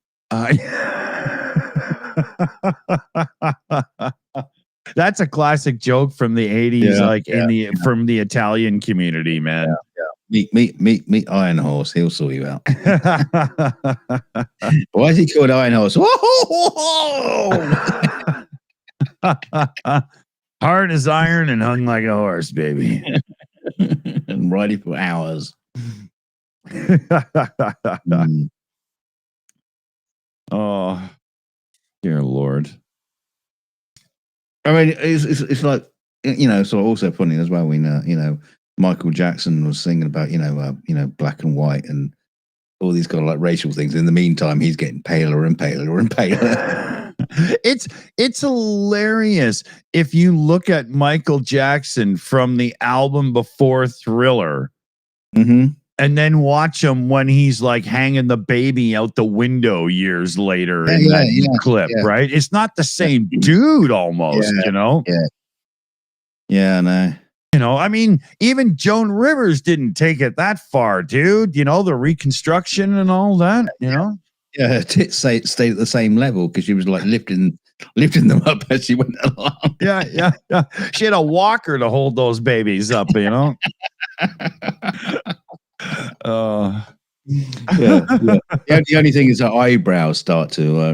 That's a classic joke from the 80s, from the Italian community, man. Yeah. Meet Iron Horse. He'll sort you out. Why is he called Iron Horse? Hard as iron and hung like a horse, baby. And riding for hours. Oh, dear Lord. I mean, it's like, so also funny as well. We know, Michael Jackson was singing about, black and white and all these kind of like racial things. In the meantime, he's getting paler and paler and paler. It's hilarious if you look at Michael Jackson from the album before Thriller. Mm-hmm. And then watch him when he's like hanging the baby out the window years later in that clip, right? It's not the same dude almost, Yeah. Yeah, I know. I mean, even Joan Rivers didn't take it that far, dude. The reconstruction and all that, Yeah, her tits stayed at the same level because she was like lifting them up as she went along. Yeah. She had a walker to hold those babies up, Yeah. The only thing is her eyebrows start to,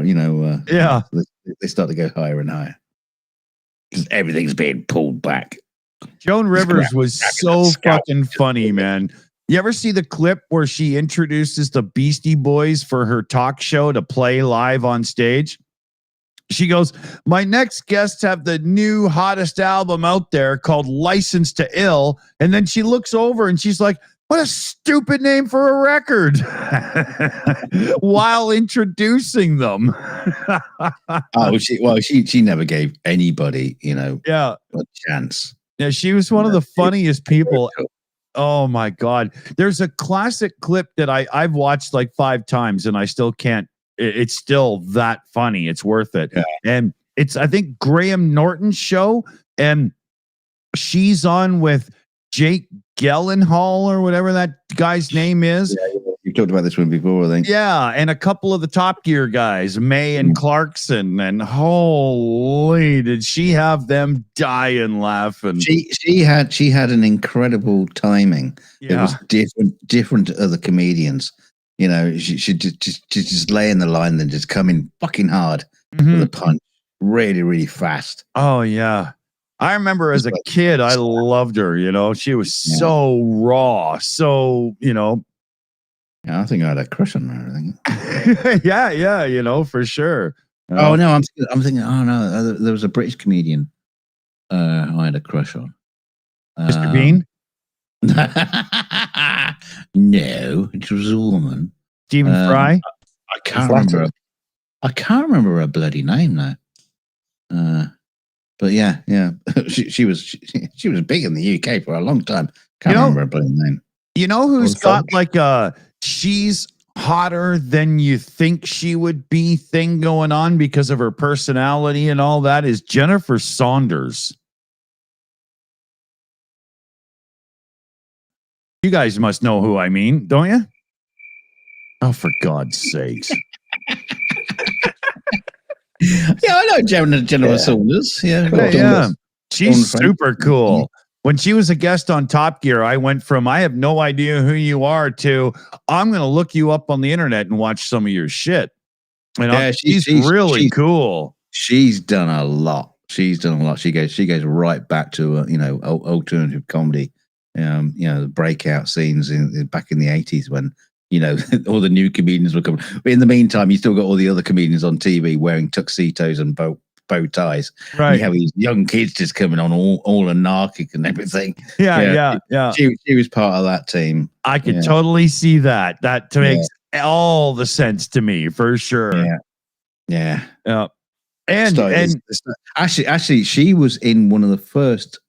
they start to go higher and higher because everything's being pulled back. Joan Rivers was so fucking funny, man. You ever see the clip where she introduces the Beastie Boys for her talk show to play live on stage? She goes, my next guests have the new hottest album out there called License to Ill. And then she looks over and she's like, what a stupid name for a record while introducing them. She never gave anybody, a chance. Yeah, she was one of the funniest people. Oh my God. There's a classic clip that I've watched like 5 times and I still can't. It's still that funny. It's worth it. Yeah. And it's, I think, Graham Norton's show, and she's on with Jake Gyllenhaal or whatever that guy's name is. Yeah, you talked about this one before, I think. Yeah, and a couple of the Top Gear guys, May and Clarkson, and holy, did she have them dying laughing? She had an incredible timing. Yeah. It was different to other comedians. She just lay in the line and just come in fucking hard with a punch, really, really fast. Oh yeah. I remember as a kid, I loved her, she was so raw. So, Yeah, I think I had a crush on her, I think. yeah, for sure. Oh, no, I'm thinking, there was a British comedian I had a crush on. Mr. Bean? No, it was a woman. Stephen Fry? I can't remember her bloody name now. yeah, she was big in the UK for a long time. Can't remember her bloody name. You know who's got like a she's hotter than you think she would be thing going on because of her personality and all that is Jennifer Saunders. You guys must know who I mean, don't you? Oh, for God's sakes. Yeah, I know Jennifer Saunders. Yeah. She's super cool. When she was a guest on Top Gear, I went from I have no idea who you are to I'm going to look you up on the internet and watch some of your shit. And she's really cool. She's done a lot. She goes right back to alternative comedy. The breakout scenes back in the 80s when all the new comedians were coming. But in the meantime, you still got all the other comedians on TV wearing tuxedos and bow ties. Right. You have these young kids just coming on all anarchic and everything. Yeah. She was part of that team. I could totally see that. That makes all the sense to me for sure. Yeah. And actually, she was in one of the first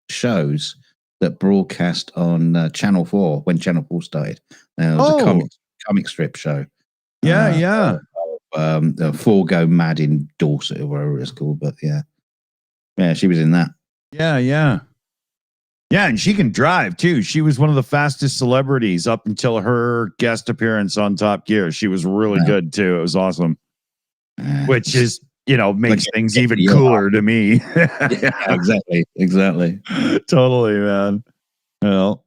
shows that broadcast on Channel 4 when Channel 4 started. It was a comic strip show. Four Go Mad in Dorset or wherever it's called. But yeah, she was in that. Yeah, and she can drive too. She was one of the fastest celebrities up until her guest appearance on Top Gear. She was really good too. It was awesome. Which is, makes things even cooler to me. Yeah, exactly. Totally, man. Well.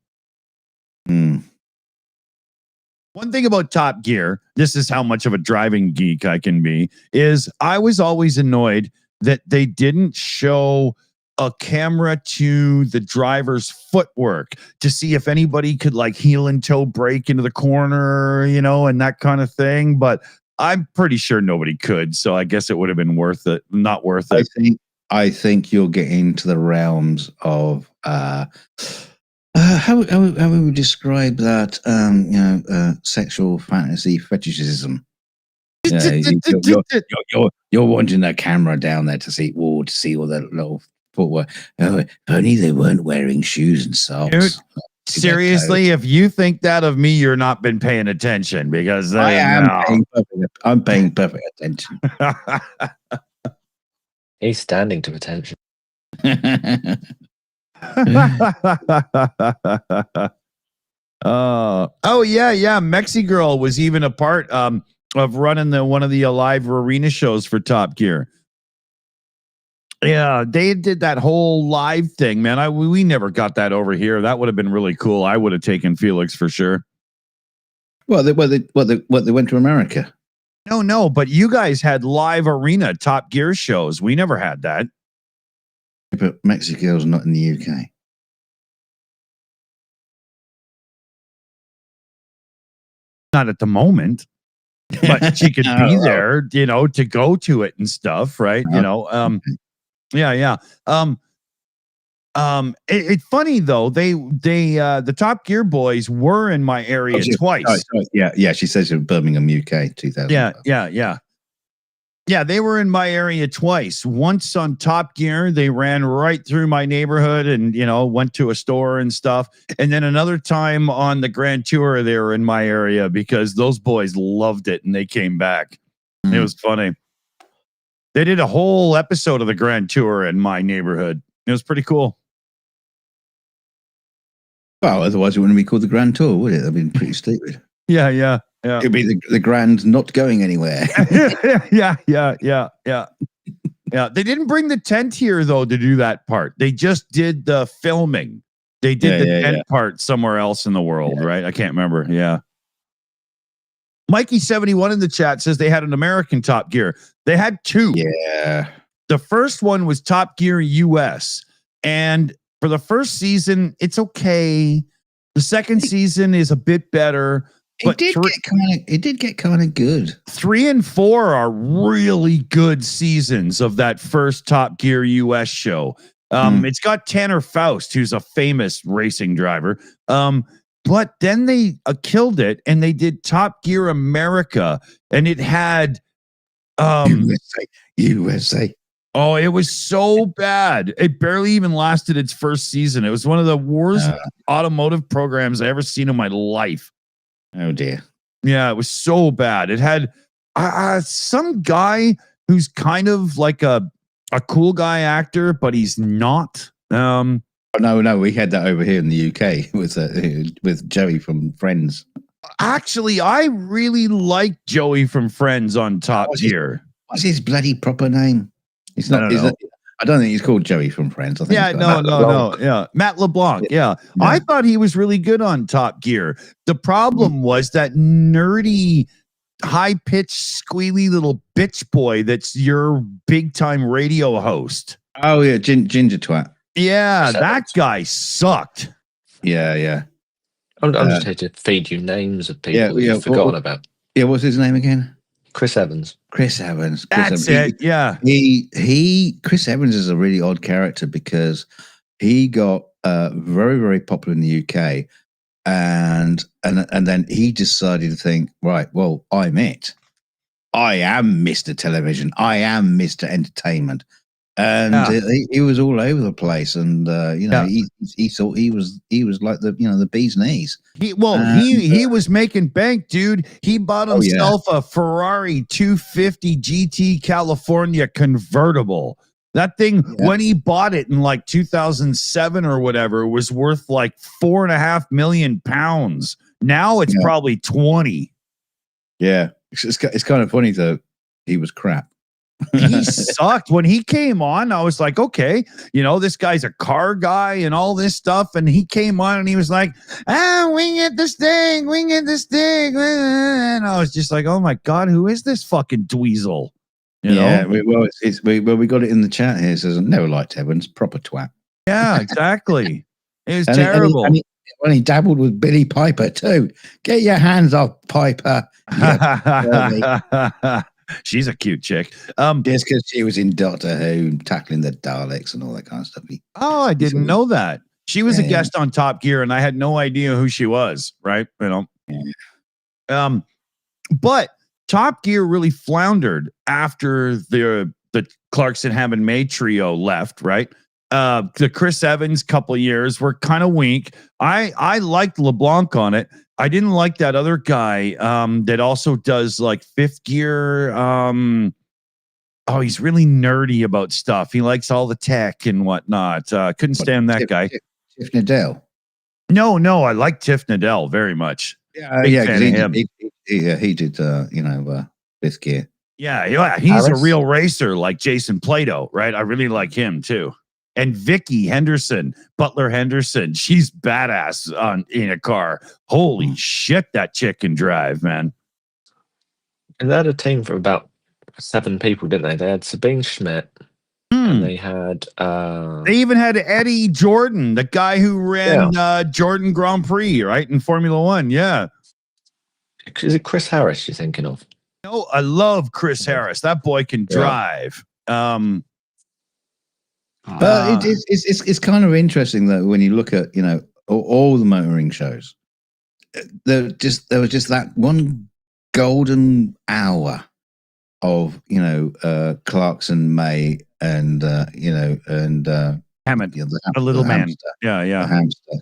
One thing about Top Gear, this is how much of a driving geek I can be, is I was always annoyed that they didn't show a camera to the driver's footwork to see if anybody could like heel and toe brake into the corner, and that kind of thing. But I'm pretty sure nobody could. So I guess it would have been not worth it. I think you'll get into the realms of how would we describe that? Sexual fantasy fetishism. You're wanting a camera down there to see all that little footwork. Oh, if only they weren't wearing shoes and socks. Dude, seriously, if you think that of me, you're not been paying attention because I'm paying perfect attention. He's standing to attention. Mexi Girl was even a part of running one of the live arena shows for Top Gear. Yeah, they did that whole live thing, man. We never got that over here. That would have been really cool. I would have taken Felix for sure. Well, they went to America. No, but you guys had live arena Top Gear shows. We never had that. But Mexico's not in the UK. Not at the moment. But she could be there, to go to it and stuff, right? It's funny though. The Top Gear boys were in my area twice. Yeah. She says in Birmingham, UK, 2000. Yeah, they were in my area twice. Once on Top Gear, they ran right through my neighborhood and, went to a store and stuff. And then another time on the Grand Tour, they were in my area because those boys loved it and they came back. It was funny. They did a whole episode of the Grand Tour in my neighborhood. It was pretty cool. Well, otherwise it wouldn't be called the Grand Tour, would it? That'd be pretty stupid. Yeah. It'd be the Grand not going anywhere. Yeah. They didn't bring the tent here though to do that part. They just did the filming. They did the tent part somewhere else in the world, right? I can't remember. Yeah. Mikey71 in the chat says they had an American Top Gear. They had two. Yeah. The first one was Top Gear US. And for the first season, it's okay. The second season is a bit better. It did get kind of good. 3 and 4 are really good seasons of that first Top Gear US show. It's got Tanner Faust, who's a famous racing driver. But then they killed it, and they did Top Gear America, and it had USA. Oh, it was so bad. It barely even lasted its first season. It was one of the worst automotive programs I ever seen in my life. Oh dear. Yeah, it was so bad. It had some guy who's kind of like a cool guy actor, but he's not. No, we had that over here in the UK with Joey from Friends. Actually, I really like Joey from Friends on Top Gear. What's his bloody proper name? It's not. I don't think he's called Joey from Friends. I think no. Yeah, Matt LeBlanc. Yeah. I thought he was really good on Top Gear. The problem was that nerdy, high-pitched, squealy little bitch boy that's your big-time radio host. Oh yeah, ginger twat. Yeah, that guy sucked. Yeah. I'm just here to feed you names of people that you've forgotten about. Yeah, what's his name again? Chris Evans. That's it. Yeah. Chris Evans is a really odd character because he got very, very popular in the UK, and then he decided to think, right, well, I'm it. I am Mr. Television. I am Mr. Entertainment. And he was all over the place, and he thought he was like the bee's knees. He was making bank, dude. He bought himself a Ferrari 250 GT California convertible. That thing, when he bought it in like 2007 or whatever, was worth like £4.5 million. Now it's probably 20. Yeah, it's kind of funny though. He was crap. He sucked. When he came on, I was like, okay, this guy's a car guy and all this stuff. And he came on and he was like, wing it this thing. And I was just like, oh my God, who is this fucking dweezil? We got it in the chat here. It says, never liked Evans, proper twat. Yeah, exactly. It was terrible. When he dabbled with Billy Piper too. Get your hands off Piper. She's a cute chick. Just because she was in Doctor Who, tackling the Daleks and all that kind of stuff. I didn't know that. She was a guest on Top Gear, and I had no idea who she was. Right? But Top Gear really floundered after the Clarkson Hammond May trio left. Right? The Chris Evans couple years were kind of weak. I liked LeBlanc on it. I didn't like that other guy that also does like Fifth Gear. He's really nerdy about stuff. He likes all the tech and whatnot. Couldn't stand that guy. Tiff Needell. No, I like Tiff Needell very much. He did. Fifth Gear. Yeah, he's a real racer like Jason Plato, right? I really like him too. And Vicky Henderson, Butler Henderson, she's badass in a car. Holy shit, that chick can drive, man. And they had a team for about 7 people, didn't they? They had Sabine Schmidt. And they had... they even had Eddie Jordan, the guy who ran Jordan Grand Prix, right, in Formula One, yeah. Is it Chris Harris you're thinking of? No, I love Chris Harris. That boy can drive. But it's kind of interesting though when you look at all the motoring shows. There was just that one golden hour of Clarkson, May, and Hammond, the little man, hamster. The hamster,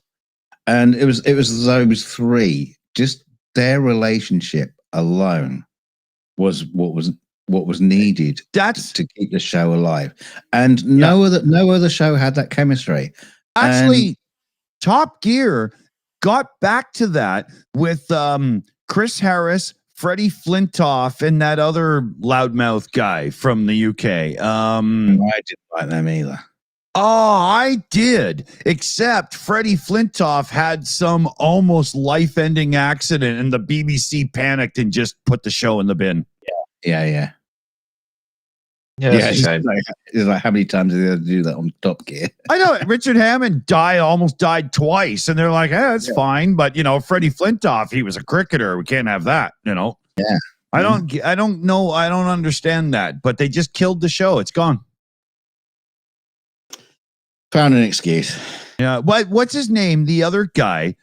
and it was those three. Just their relationship alone was what was needed to keep the show alive, and no other show had that chemistry. Actually, Top Gear got back to that with Chris Harris, Freddie Flintoff, and that other loudmouth guy from the UK. I didn't like them either. Oh, I did. Except Freddie Flintoff had some almost life-ending accident, and the BBC panicked and just put the show in the bin. Yeah. It's like how many times did they have to do that on Top Gear? I know Richard Hammond almost died twice, and they're like, "That's fine." But Freddie Flintoff, he was a cricketer. We can't have that. Yeah. I don't know. I don't understand that. But they just killed the show. It's gone. Found an excuse. Yeah. What's his name? The other guy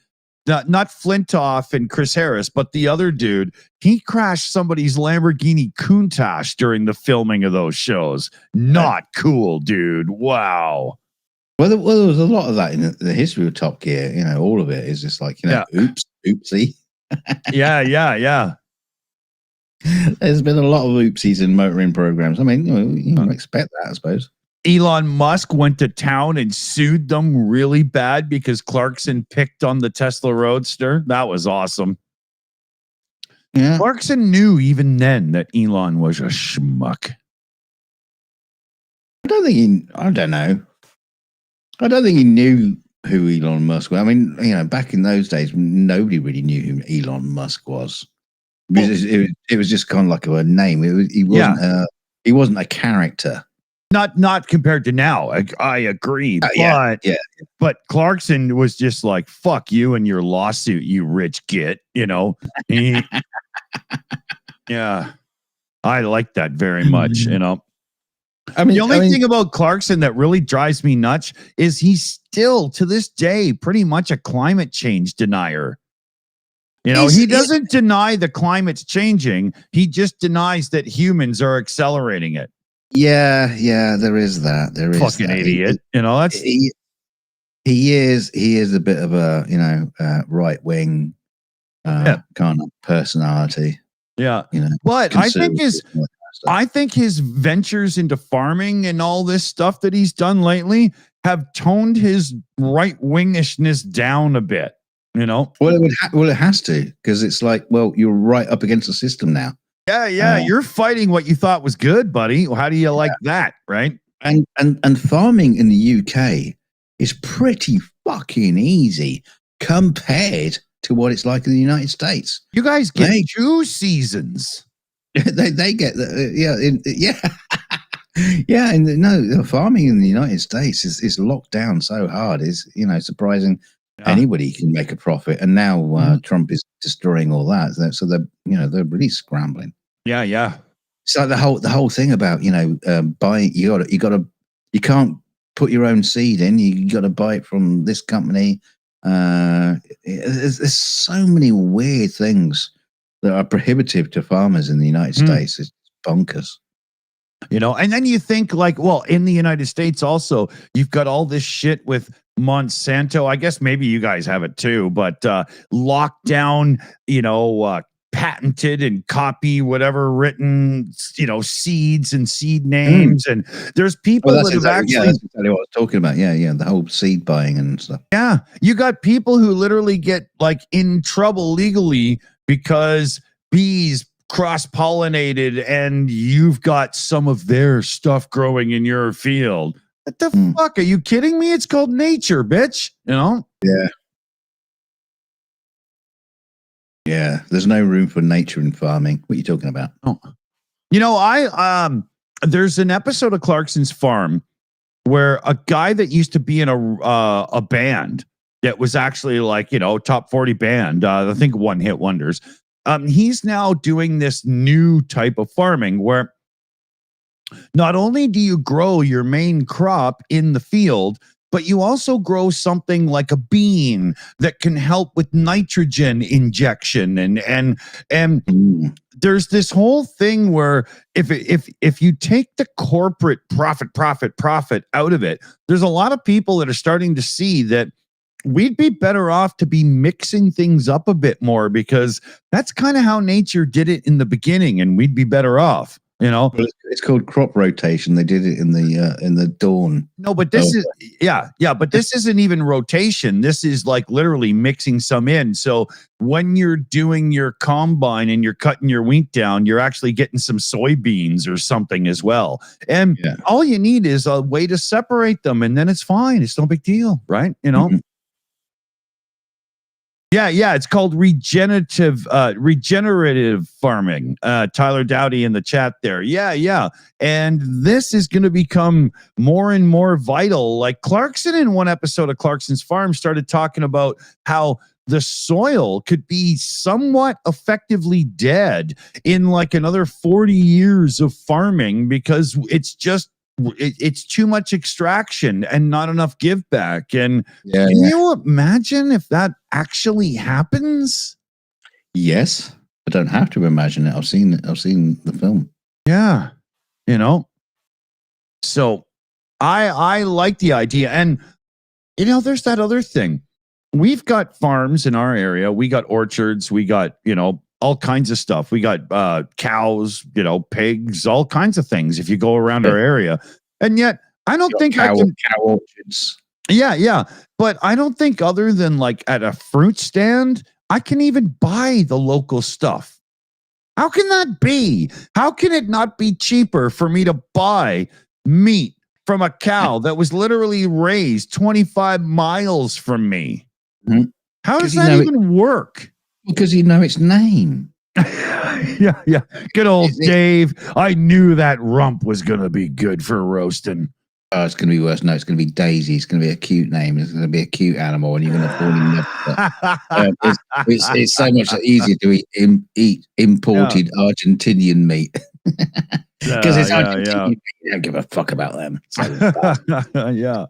not Flintoff and Chris Harris, but the other dude, he crashed somebody's Lamborghini Countach during the filming of those shows. Not cool, dude. Wow. Well, there was a lot of that in the history of Top Gear. You know, all of it is just like, oopsie. Yeah. There's been a lot of oopsies in motoring programs. I mean, you don't expect that, I suppose. Elon Musk went to town and sued them really bad because Clarkson picked on the Tesla Roadster. That was awesome. Yeah. Clarkson knew even then that Elon was a schmuck. I don't know. I don't think he knew who Elon Musk was. I mean, back in those days, nobody really knew who Elon Musk was. It was just kind of like a name. He wasn't a character. Not compared to now. I agree. But Clarkson was just like, fuck you and your lawsuit, you rich git, Yeah. I like that very much, I mean, the only thing about Clarkson that really drives me nuts is he's still, to this day, pretty much a climate change denier. He doesn't deny the climate's changing. He just denies that humans are accelerating it. Yeah, there is that. There is fucking that. idiot. That's he is a bit of a right wing kind of personality. Yeah, but I think his ventures into farming and all this stuff that he's done lately have toned his right wingishness down a bit. Well, it has to, because it's like, well, you're right up against the system now. Yeah, you're fighting what you thought was good, buddy. How do you like that, right? And farming in the UK is pretty fucking easy compared to what it's like in the United States. You guys get 2 seasons. they get the farming in the United States is locked down so hard. Is surprising. Anybody can make a profit, and now Trump is destroying all that. So they're really scrambling. Yeah. So the whole thing about buying, you can't put your own seed in. You got to buy it from this company. There's so many weird things that are prohibitive to farmers in the United States. It's bonkers. And then you think in the United States also, you've got all this shit with Monsanto. I guess maybe you guys have it too, but lockdown, patented and copy whatever written, seeds and seed names. And there's people that have actually. That's exactly what I was talking about. Yeah. The whole seed buying and stuff. Yeah. You got people who literally get in trouble legally because bees cross-pollinated and you've got some of their stuff growing in your field. What the fuck? Are you kidding me? It's called nature, bitch. Yeah, there's no room for nature in farming. What are you talking about? Oh. There's an episode of Clarkson's Farm where a guy that used to be in a band that was actually top 40 band, I think One Hit Wonders. He's now doing this new type of farming where not only do you grow your main crop in the field, but you also grow something like a bean that can help with nitrogen injection. And there's this whole thing where if you take the corporate profit out of it, there's a lot of people that are starting to see that we'd be better off to be mixing things up a bit more, because that's kind of how nature did it in the beginning, and we'd be better off. Well, it's called crop rotation. They did it in the dawn. No, but this is but this isn't even rotation. This is literally mixing some in. So when you're doing your combine and you're cutting your wheat down, you're actually getting some soybeans or something as well. And all you need is a way to separate them, and then it's fine. It's no big deal, right? Yeah, it's called regenerative farming. Tyler Dowdy in the chat there. Yeah. And this is going to become more and more vital. Like Clarkson in one episode of Clarkson's Farm started talking about how the soil could be somewhat effectively dead in another 40 years of farming, because it's just it's too much extraction and not enough give back. And Yeah, can you imagine if that actually happens? Yes, I don't have to imagine it. I've seen the film. Yeah, So I like the idea, and there's that other thing. We've got farms in our area. We got orchards. We got all kinds of stuff. We got cows, pigs, all kinds of things. If you go around our area, and yet I don't think cow orchards. Yeah, but I don't think other than like at a fruit stand, I can even buy the local stuff. How can that be? How can it not be cheaper for me to buy meat from a cow that was literally raised 25 miles from me? Mm-hmm. How does that even work? Because its name. Yeah. Good old Dave. I knew that rump was going to be good for roasting. Oh, it's going to be worse. No, it's going to be Daisy. It's going to be a cute name. It's going to be a cute animal, and you're going to fall in love with it. It's so much easier to eat imported Argentinian meat. Because it's Argentinian meat. You don't give a fuck about them. So, yeah.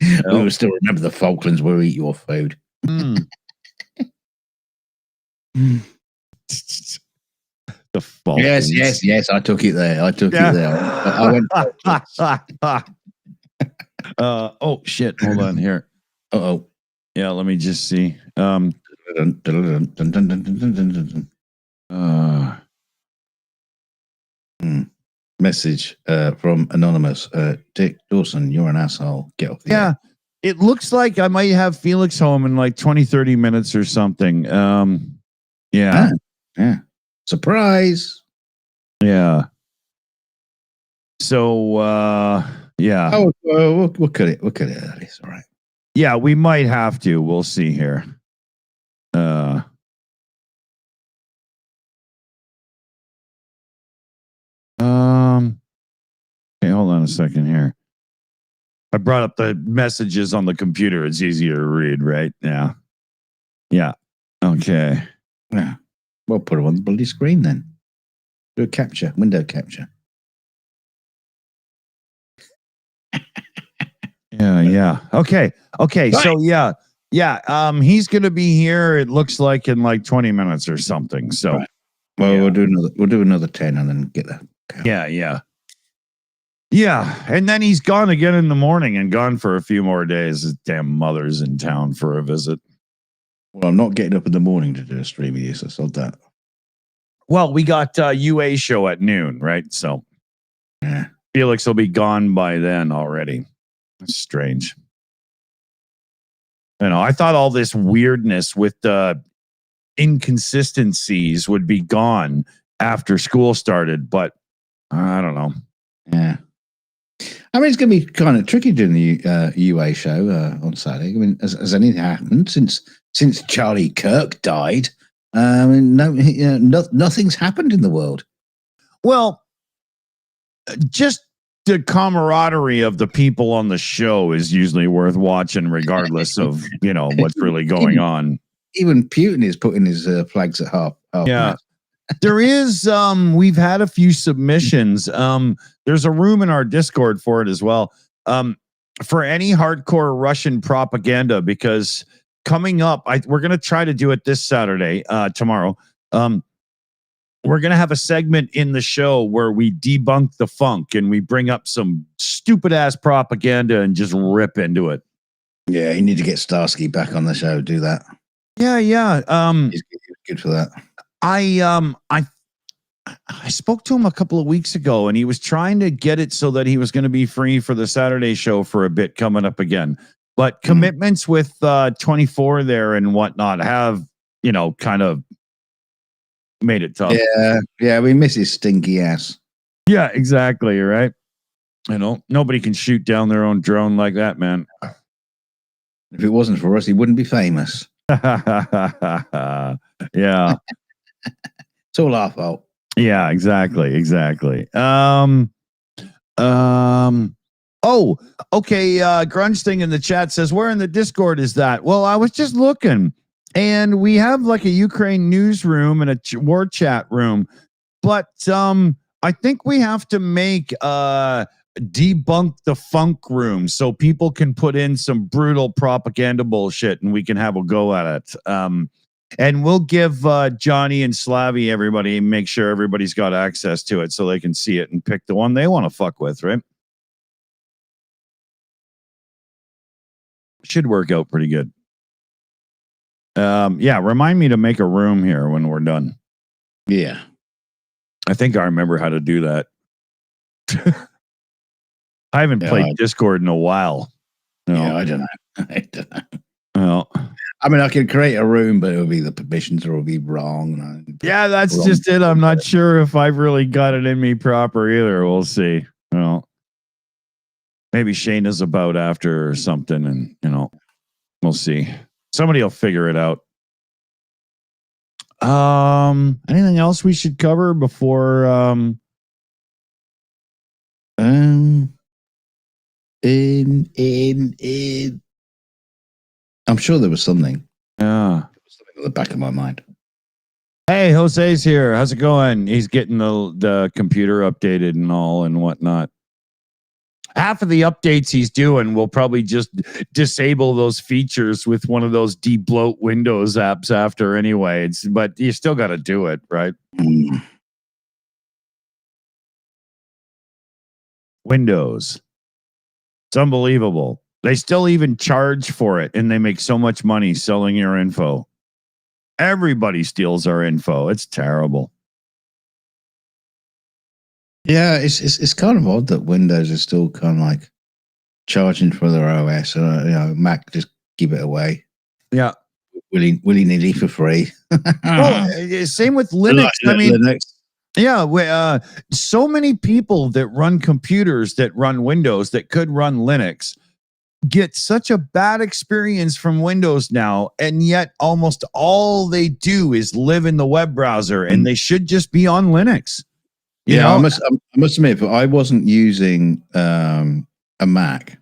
We will still remember the Falklands will eat your food. The Falklands. Yes. I took it there. I went. Oh shit! Hold on here. Oh. Yeah, let me just see. Message from Anonymous. Dick Dawson, you're an asshole. Get off the air. It looks like I might have Felix home in like 20-30 minutes or something. Yeah. Surprise. Yeah. So yeah. Oh, we'll cut it. We'll cut it early. It's all right. Yeah, we might have to. We'll see here. Okay, hold on a second here. I brought up the messages on the computer. It's easier to read, right? Yeah. Okay. Yeah. We'll put it on the bloody screen then. Do a window capture. Yeah. Okay. Right. So yeah. He's gonna be here. It looks like in like 20 minutes or something. So, well, we'll do another 10 and then get that. Yeah, and then he's gone again in the morning and gone for a few more days. His damn mother's in town for a visit. Well, I'm not getting up in the morning to do a stream with you, so sold that. Well, we got UA show at noon, right? So Felix will be gone by then already. That's strange. I thought all this weirdness with the inconsistencies would be gone after school started, but I don't know. Yeah. I mean, it's going to be kind of tricky doing the UA show on Saturday. I mean, has anything happened since Charlie Kirk died? I mean, nothing's happened in the world. Well, just the camaraderie of the people on the show is usually worth watching, regardless of what's really going on. Even Putin is putting his flags at half. Yeah. There is we've had a few submissions. There's a room in our Discord for it as well. For any hardcore Russian propaganda, because coming up, we're going to try to do it this Saturday, tomorrow. We're going to have a segment in the show where we debunk the funk and we bring up some stupid ass propaganda and just rip into it. Yeah, you need to get Starsky back on the show. Do that. Yeah. He's good for that. I spoke to him a couple of weeks ago and he was trying to get it so that he was going to be free for the Saturday show for a bit coming up again. But commitments with 24 there and whatnot have, kind of made it tough. Yeah, we miss his stinky ass. Yeah, exactly, right? Nobody can shoot down their own drone like that, man. If it wasn't for us, he wouldn't be famous. Yeah. It's all our fault. Yeah, exactly. Oh, okay. Grunge thing in the chat says, where in the Discord is that? Well, I was just looking, and we have like a Ukraine newsroom and a war chat room, but I think we have to make debunk the funk room so people can put in some brutal propaganda bullshit and we can have a go at it. And we'll give Johnny and Slavy everybody, make sure everybody's got access to it so they can see it and pick the one they want to fuck with, right? Should work out pretty good. Yeah, remind me to make a room here when we're done. Yeah. I think I remember how to do that. I haven't played Discord in a while. Yeah, I don't know. I don't know. Well, I mean, I can create a room, but it'll be the permissions will be wrong. Yeah, that's wrong. Just it. I'm not sure if I've really got it in me proper either. We'll see. Well, maybe Shayna's about after or something, and we'll see. Somebody will figure it out. Anything else we should cover before? I'm sure there was something. Yeah. There was something at the back of my mind. Hey, Jose's here. How's it going? He's getting the computer updated and all and whatnot. Half of the updates he's doing will probably just disable those features with one of those debloat Windows apps after anyway. But you still got to do it, right? Windows. It's unbelievable. They still even charge for it, and they make so much money selling your info. Everybody steals our info. It's terrible. Yeah, it's kind of odd that Windows is still kind of like charging for their OS, and Mac just give it away. Yeah, willy nilly for free. Well, same with Linux. Linux. Yeah, so many people that run computers that run Windows that could run Linux get such a bad experience from Windows now, and yet almost all they do is live in the web browser, and they should just be on Linux. I must admit, I wasn't using a Mac.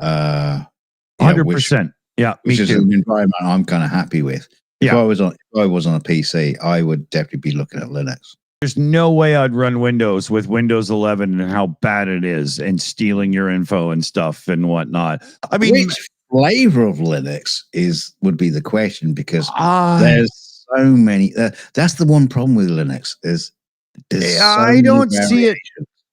100%. Yeah, which is an environment I'm kind of happy with. If I was on a PC, I would definitely be looking at Linux. There's no way I'd run Windows with Windows 11 and how bad it is and stealing your info and stuff and whatnot. I mean, which flavor of Linux would be the question, because there's so many. That's the one problem with Linux is I don't see it.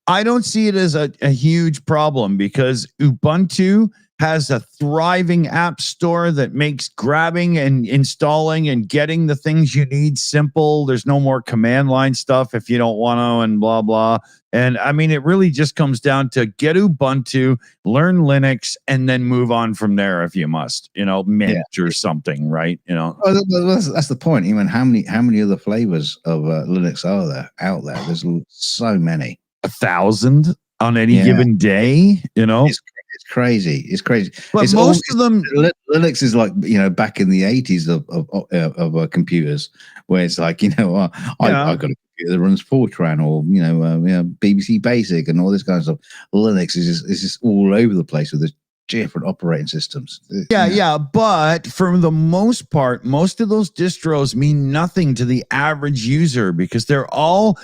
I don't see it as a huge problem, because Ubuntu has a thriving app store that makes grabbing and installing and getting the things you need simple. There's no more command line stuff if you don't want to, and blah, blah. And I mean, it really just comes down to get Ubuntu, learn Linux, and then move on from there if you must, Mint or something, right? Well, that's the point. Even how many other flavors of Linux are there out there? There's so many. 1,000 on any given day, It's crazy. It's crazy. But most of them, Linux is like, back in the 80s of computers, where it's like, I've got a computer that runs Fortran or BBC Basic and all this kind of stuff. Linux is just all over the place with the different operating systems. Yeah. But for the most part, most of those distros mean nothing to the average user, because they're all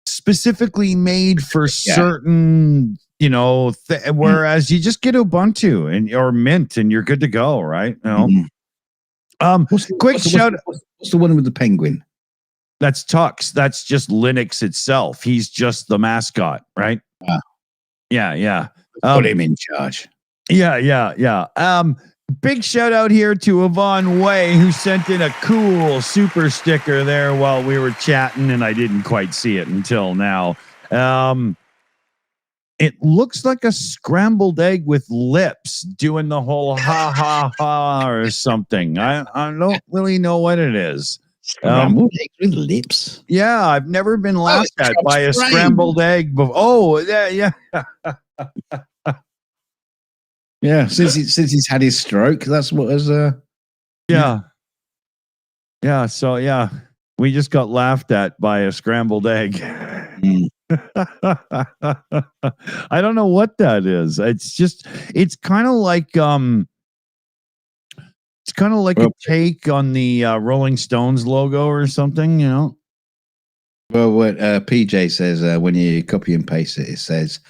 specifically made for certain, whereas you just get Ubuntu or Mint and you're good to go, right? What's the one with the penguin? That's Tux. That's just Linux itself. He's just the mascot, right? Yeah. Put him in charge. Yeah. Big shout out here to Yvonne Way, who sent in a cool super sticker there while we were chatting, and I didn't quite see it until now. It looks like a scrambled egg with lips doing the whole ha ha ha or something. I don't really know what it is. Scrambled egg with lips? Yeah, I've never been laughed at by a scrambled egg before. Oh, yeah. Yeah, since he's had his stroke, that's what is Yeah. So we just got laughed at by a scrambled egg. I don't know what that is. It's kind of like a take on the Rolling Stones logo or something, Well, what PJ says when you copy and paste it, it says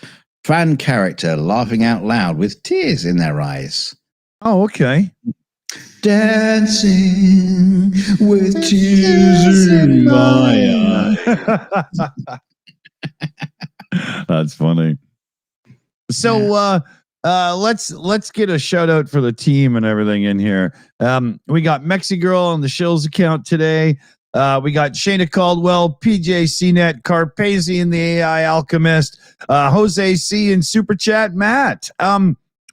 fan character laughing out loud with tears in their eyes. Oh, okay. Dancing with tears in my eyes. That's funny. So let's get a shout out for the team and everything in here. We got Mexi Girl on the Shills account today. We got Shayna Caldwell, PJ CNET, Carpasian The AI Alchemist, Jose C in Super Chat, Matt.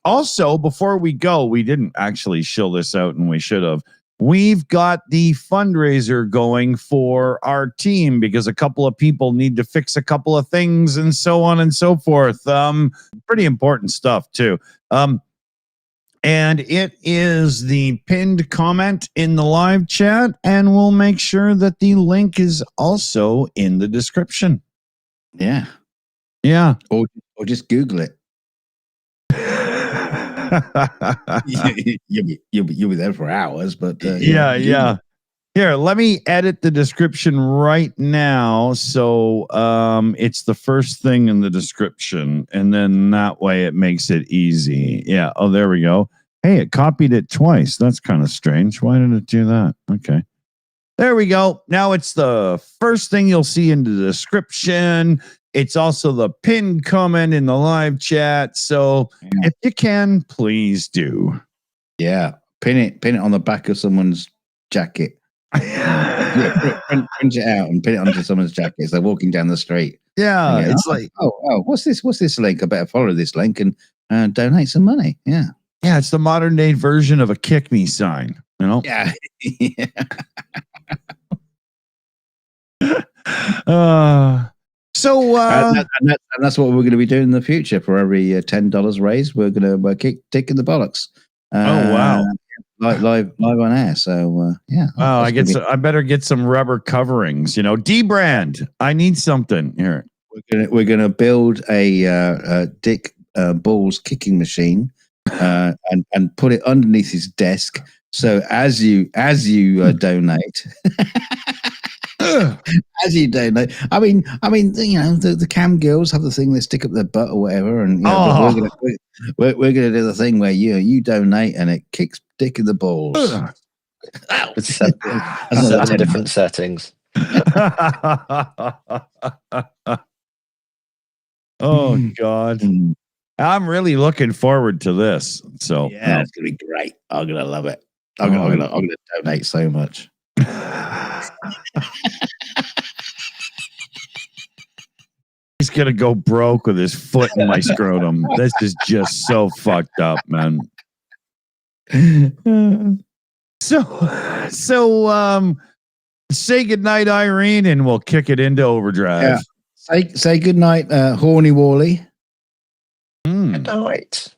Also, before we go, we didn't actually shill this out, and we should have. We've got the fundraiser going for our team because a couple of people need to fix a couple of things and so on and so forth. Pretty important stuff too. And it is the pinned comment in the live chat, and we'll make sure that the link is also in the description. Yeah. Yeah. Or just Google it. you'll be there for hours, but yeah. Here, let me edit the description right now. So it's the first thing in the description, and then that way it makes it easy. Yeah. Oh, there we go. Hey, it copied it twice. That's kind of strange. Why did it do that? Okay. There we go. Now it's the first thing you'll see in the description. It's also the pinned comment in the live chat. So if you can, please do. Yeah. Pin it on the back of someone's jacket. Print it out and pin it onto someone's jacket as they're walking down the street. Yeah. It's like, what's this link? I better follow this link and donate some money. Yeah. Yeah, it's the modern day version of a kick me sign, you know? Yeah. And that's what we're going to be doing in the future. For every $10 raised, we're going to kick in the bollocks. Oh wow! Live on air. So yeah. Oh, I better get some rubber coverings. You know, D-brand. I need something here. We're gonna build a Dick Balls kicking machine and put it underneath his desk. So as you donate. As you donate, I mean, you know, the cam girls have the thing they stick up their butt or whatever, and you know, we're gonna do the thing where you donate and it kicks Dick in the balls. With 7 different settings. Oh God, I'm really looking forward to this. So yeah, it's gonna be great. I'm gonna love it. I'm gonna donate so much. He's gonna go broke with his foot in my scrotum. This is just so fucked up, man. So say goodnight, Irene, and we'll kick it into overdrive. Yeah. Say goodnight, Horny Wally. Good night.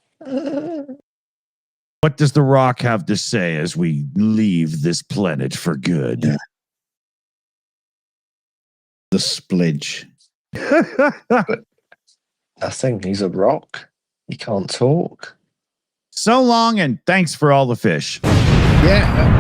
What does The Rock have to say as we leave this planet for good? Yeah. The splidge. But nothing. He's a rock. He can't talk. So long, and thanks for all the fish. Yeah.